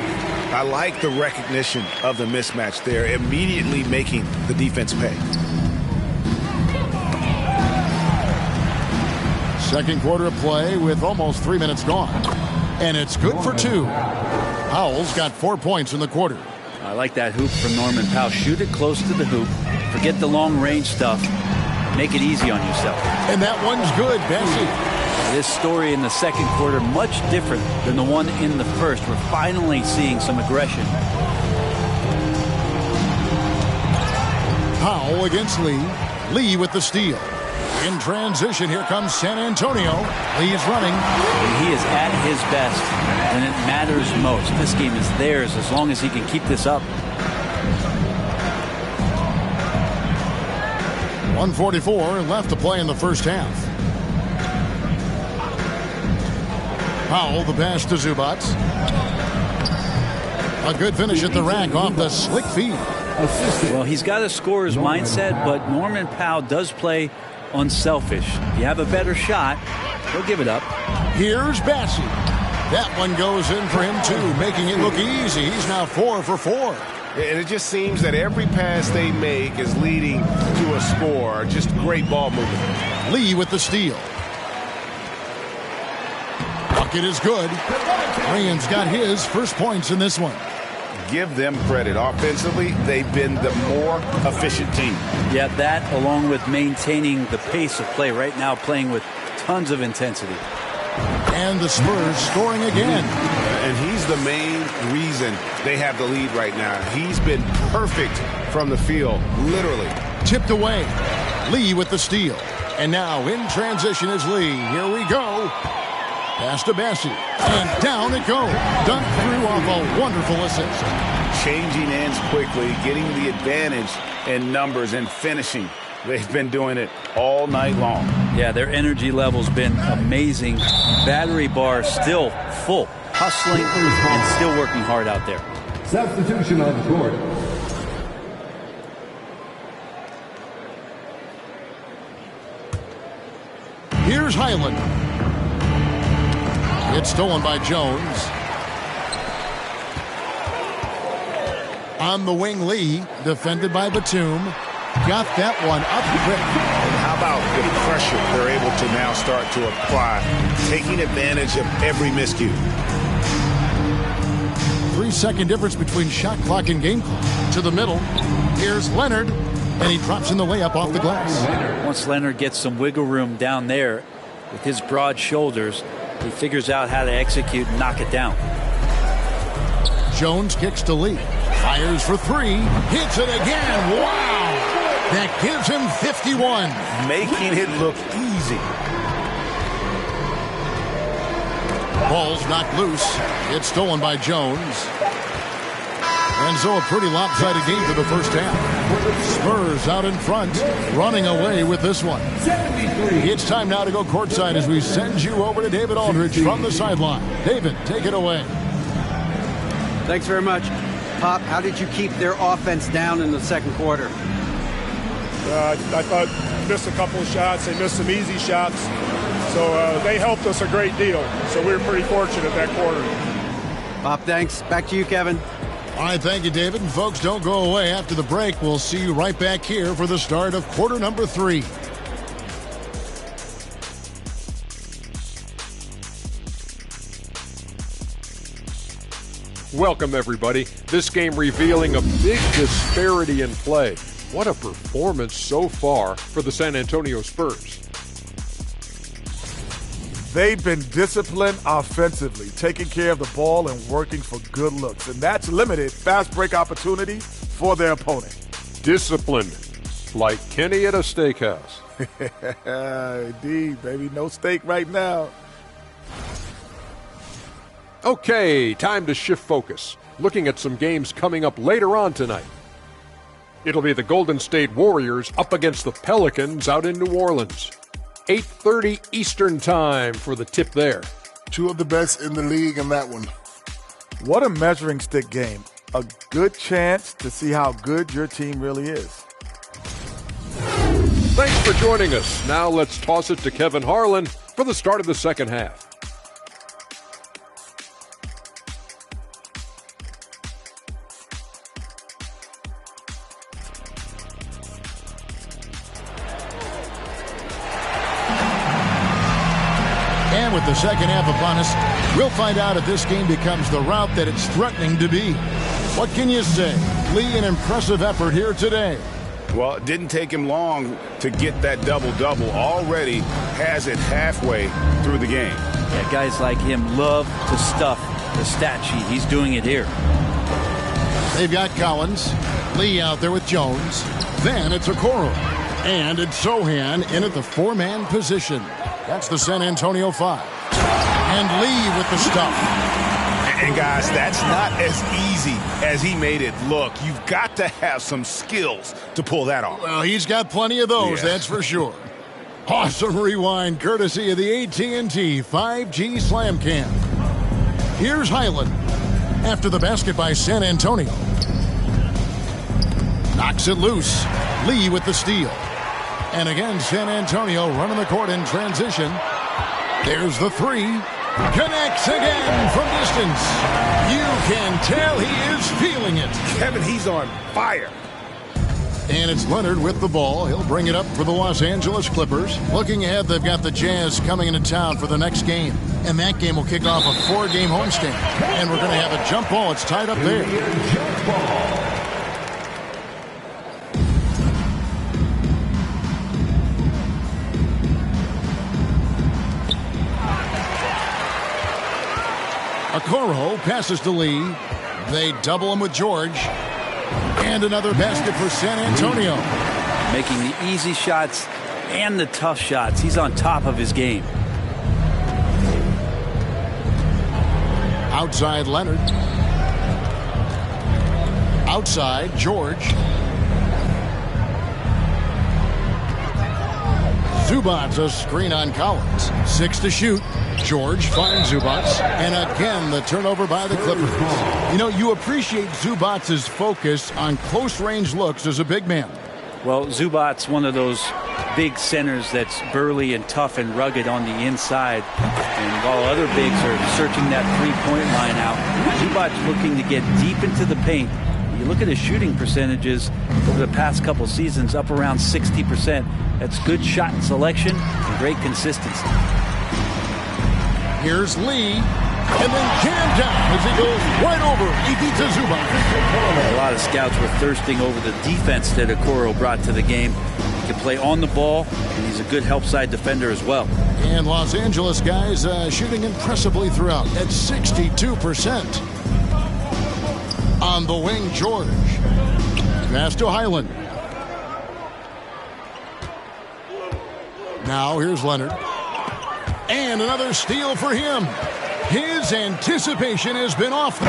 [SPEAKER 13] I like the recognition of the mismatch there, immediately making the defense pay.
[SPEAKER 11] Second quarter of play with almost 3 minutes gone. And it's good for 2. Powell's got 4 points in the quarter.
[SPEAKER 16] I like that hoop from Norman Powell. Shoot it close to the hoop. Forget the long-range stuff. Make it easy on yourself.
[SPEAKER 11] And that one's good, Bassey.
[SPEAKER 16] This story in the second quarter, much different than the one in the first. We're finally seeing some aggression.
[SPEAKER 11] Powell against Lee. Lee with the steal. In transition, here comes San Antonio. Lee's running.
[SPEAKER 16] He is at his best when it matters most. This game is theirs as long as he can keep this up.
[SPEAKER 11] 1:44 left to play in the first half. Powell, the pass to Zubac. A good finish at the rack off the slick feed.
[SPEAKER 16] Well, he's got a scorer's mindset, but Norman Powell does play unselfish. If you have a better shot, he'll give it up.
[SPEAKER 11] Here's Bassie. That one goes in for him, too, making it look easy. He's now 4 for 4.
[SPEAKER 13] And it just seems that every pass they make is leading to a score. Just great ball movement.
[SPEAKER 11] Lee with the steal. Bucket is good. Ryan's got his first points in this one.
[SPEAKER 13] Give them credit. Offensively, they've been the more efficient team.
[SPEAKER 16] Yeah, that along with maintaining the pace of play right now, playing with tons of intensity.
[SPEAKER 11] And the Spurs scoring again.
[SPEAKER 13] And he's the main reason they have the lead right now. He's been perfect from the field, literally.
[SPEAKER 11] Tipped away. Lee with the steal. And now in transition is Lee. Here we go. Pass to Bassie. And down it goes. Dunked through off a wonderful assist.
[SPEAKER 13] Changing ends quickly, getting the advantage in numbers and finishing. They've been doing it all night long.
[SPEAKER 16] Yeah, their energy level's been amazing. Battery bar still full. Hustling and still working hard out there.
[SPEAKER 15] Substitution on the court.
[SPEAKER 11] Here's Highland. It's stolen by Jones. On the wing, Lee, defended by Batum. Got that one up quick.
[SPEAKER 13] And how about the pressure they're able to now start to apply, taking advantage of every miscue.
[SPEAKER 11] 3-second difference between shot clock and game clock. To the middle. Here's Leonard. And he drops in the layup off the glass.
[SPEAKER 16] Once Leonard gets some wiggle room down there with his broad shoulders, he figures out how to execute and knock it down.
[SPEAKER 11] Jones kicks to Lee. Fires for 3. Hits it again. Wow! That gives him 51.
[SPEAKER 13] Making it look easy.
[SPEAKER 11] Ball's knocked loose. It's stolen by Jones. And so a pretty lopsided game for the first half. Spurs out in front, running away with this one. It's time now to go courtside as we send you over to David Aldridge from the sideline. David, take it away.
[SPEAKER 12] Thanks very much. Pop, how did you keep their offense down in the second quarter?
[SPEAKER 6] I thought missed a couple of shots. They missed some easy shots. So they helped us a great deal. So we were pretty fortunate that quarter.
[SPEAKER 12] Pop, thanks. Back to you, Kevin.
[SPEAKER 11] All right, thank you, David. And folks, don't go away. After the break, we'll see you right back here for the start of quarter number 3.
[SPEAKER 8] Welcome, everybody. This game revealing a big disparity in play. What a performance so far for the San Antonio Spurs.
[SPEAKER 10] They've been disciplined offensively, taking care of the ball and working for good looks. And that's limited fast break opportunity for their opponent.
[SPEAKER 8] Disciplined, like Kenny at a steakhouse.
[SPEAKER 10] Indeed, baby. No steak right now.
[SPEAKER 8] Okay, time to shift focus. Looking at some games coming up later on tonight. It'll be the Golden State Warriors up against the Pelicans out in New Orleans. 8:30 Eastern time for the tip there.
[SPEAKER 9] Two of the best in the league in that one.
[SPEAKER 10] What a measuring stick game. A good chance to see how good your team really is.
[SPEAKER 8] Thanks for joining us. Now let's toss it to Kevin Harlan for the start of the second half.
[SPEAKER 11] And with the second half upon us, we'll find out if this game becomes the route that it's threatening to be. What can you say? Lee, an impressive effort here today.
[SPEAKER 13] Well, it didn't take him long to get that double-double. Already has it halfway through the game.
[SPEAKER 16] Yeah, guys like him love to stuff the stat sheet. He's doing it here.
[SPEAKER 11] They've got Collins. Lee out there with Jones. Then it's Okoro. And it's Sohan in at the 4-man position. That's the San Antonio 5. And Lee with the stuff.
[SPEAKER 13] And guys, that's not as easy as he made it look. You've got to have some skills to pull that off.
[SPEAKER 11] Well, he's got plenty of those, that's for sure. Awesome rewind courtesy of the AT&T 5G Slam Cam. Here's Highland. After the basket by San Antonio. Knocks it loose. Lee with the steal. And again, San Antonio running the court in transition. There's the three. Connects again from distance. You can tell he is feeling it.
[SPEAKER 13] Kevin, he's on fire.
[SPEAKER 11] And it's Leonard with the ball. He'll bring it up for the Los Angeles Clippers. Looking ahead, they've got the Jazz coming into town for the next game. And that game will kick off a 4-game homestand. And we're going to have a jump ball. It's tied up there. Okoro passes to Lee. They double him with George. And another basket for San Antonio.
[SPEAKER 16] Making the easy shots and the tough shots. He's on top of his game.
[SPEAKER 11] Outside Leonard. Outside George. Zubats a screen on Collins. 6 to shoot. George finds Zubats. And again, the turnover by the Clippers. You know, you appreciate Zubats' focus on close-range looks as a big man.
[SPEAKER 16] Well, Zubats, one of those big centers that's burly and tough and rugged on the inside. And while other bigs are searching that three-point line out, Zubats looking to get deep into the paint. You look at his shooting percentages over the past couple seasons, up around 60%. That's good shot selection and great consistency.
[SPEAKER 11] Here's Lee, and then jammed down as he goes right over Ivica Zubac.
[SPEAKER 16] A lot of scouts were thirsting over the defense that Okoro brought to the game. He can play on the ball, and he's a good help side defender as well.
[SPEAKER 11] And Los Angeles guys shooting impressively throughout at 62%. On the wing, George. Pass to Highland. Now here's Leonard. And another steal for him. His anticipation has been off.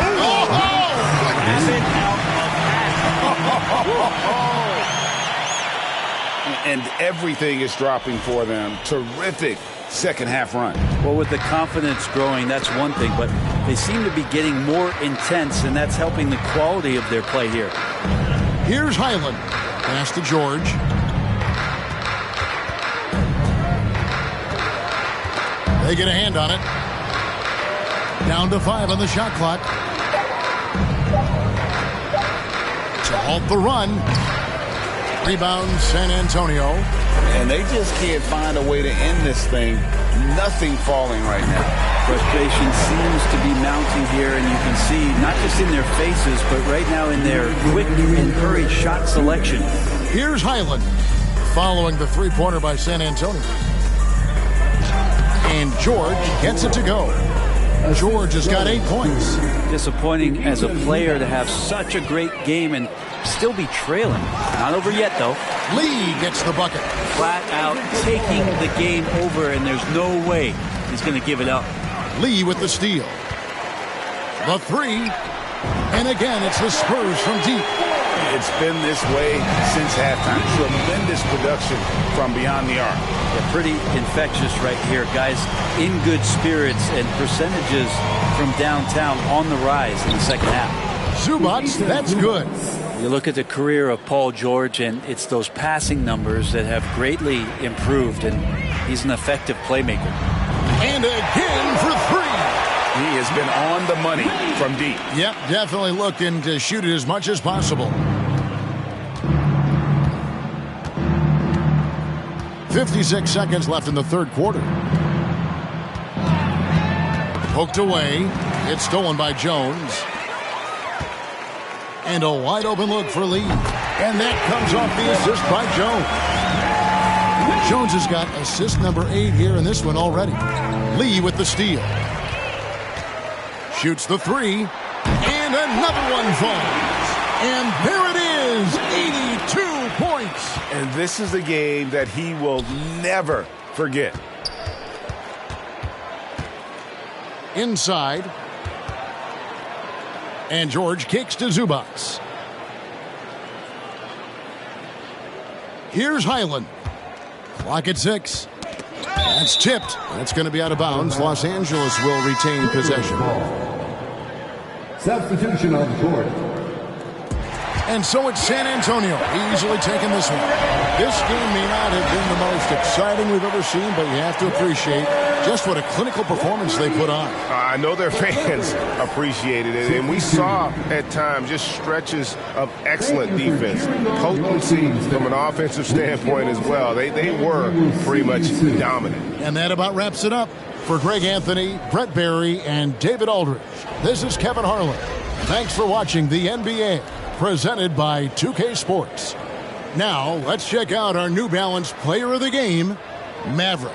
[SPEAKER 13] And everything is dropping for them. Terrific second half run.
[SPEAKER 16] Well, with the confidence growing, that's one thing, but they seem to be getting more intense, and that's helping the quality of their play here.
[SPEAKER 11] Here's Highland. Pass to George. They get a hand on it. Down to 5 on the shot clock. To halt the run. Rebound San Antonio.
[SPEAKER 13] And they just can't find a way to end this thing. Nothing falling right now.
[SPEAKER 16] Frustration seems to be mounting here, and you can see not just in their faces, but right now in their quick and hurried shot selection.
[SPEAKER 11] Here's Highland following the three-pointer by San Antonio. And George gets it to go. George has got 8 points.
[SPEAKER 16] Disappointing as a player to have such a great game and still be trailing. Not over yet, though.
[SPEAKER 11] Lee gets the bucket.
[SPEAKER 16] Flat out taking the game over, and there's no way he's going to give it up.
[SPEAKER 11] Lee with the steal. The three. And again, it's the Spurs from deep.
[SPEAKER 13] It's been this way since halftime. Tremendous production from beyond the arc.
[SPEAKER 16] Yeah, pretty infectious right here. Guys in good spirits and percentages from downtown on the rise in the second half.
[SPEAKER 11] Zubats, that's good.
[SPEAKER 16] You look at the career of Paul George, and it's those passing numbers that have greatly improved, and he's an effective playmaker.
[SPEAKER 11] And again for three.
[SPEAKER 13] He has been on the money from deep.
[SPEAKER 11] Yep, definitely looking to shoot it as much as possible. 56 seconds left in the third quarter. Poked away. It's stolen by Jones. And a wide open look for Lee. And that comes off the assist by Jones. Jones has got assist number 8 here in this one already. Lee with the steal. Shoots the three. And another one falls. And there it is. 82 points.
[SPEAKER 13] And this is a game that he will never forget.
[SPEAKER 11] Inside. And George kicks to Zubats. Here's Highland. Clock at 6. That's tipped. That's going to be out of bounds. Los Angeles will retain possession.
[SPEAKER 15] Substitution on the court.
[SPEAKER 11] And so it's San Antonio easily taking this one. This game may not have been the most exciting we've ever seen, but you have to appreciate just what a clinical performance they put on.
[SPEAKER 17] I know their fans appreciated it, and we saw at times just stretches of excellent defense, potency from an offensive standpoint as well. They were pretty much dominant.
[SPEAKER 11] And that about wraps it up. For Greg Anthony, Brett Barry, and David Aldridge, this is Kevin Harlan. Thanks for watching the NBA, presented by 2K Sports. Now, let's check out our New Balance Player of the Game, Maverick.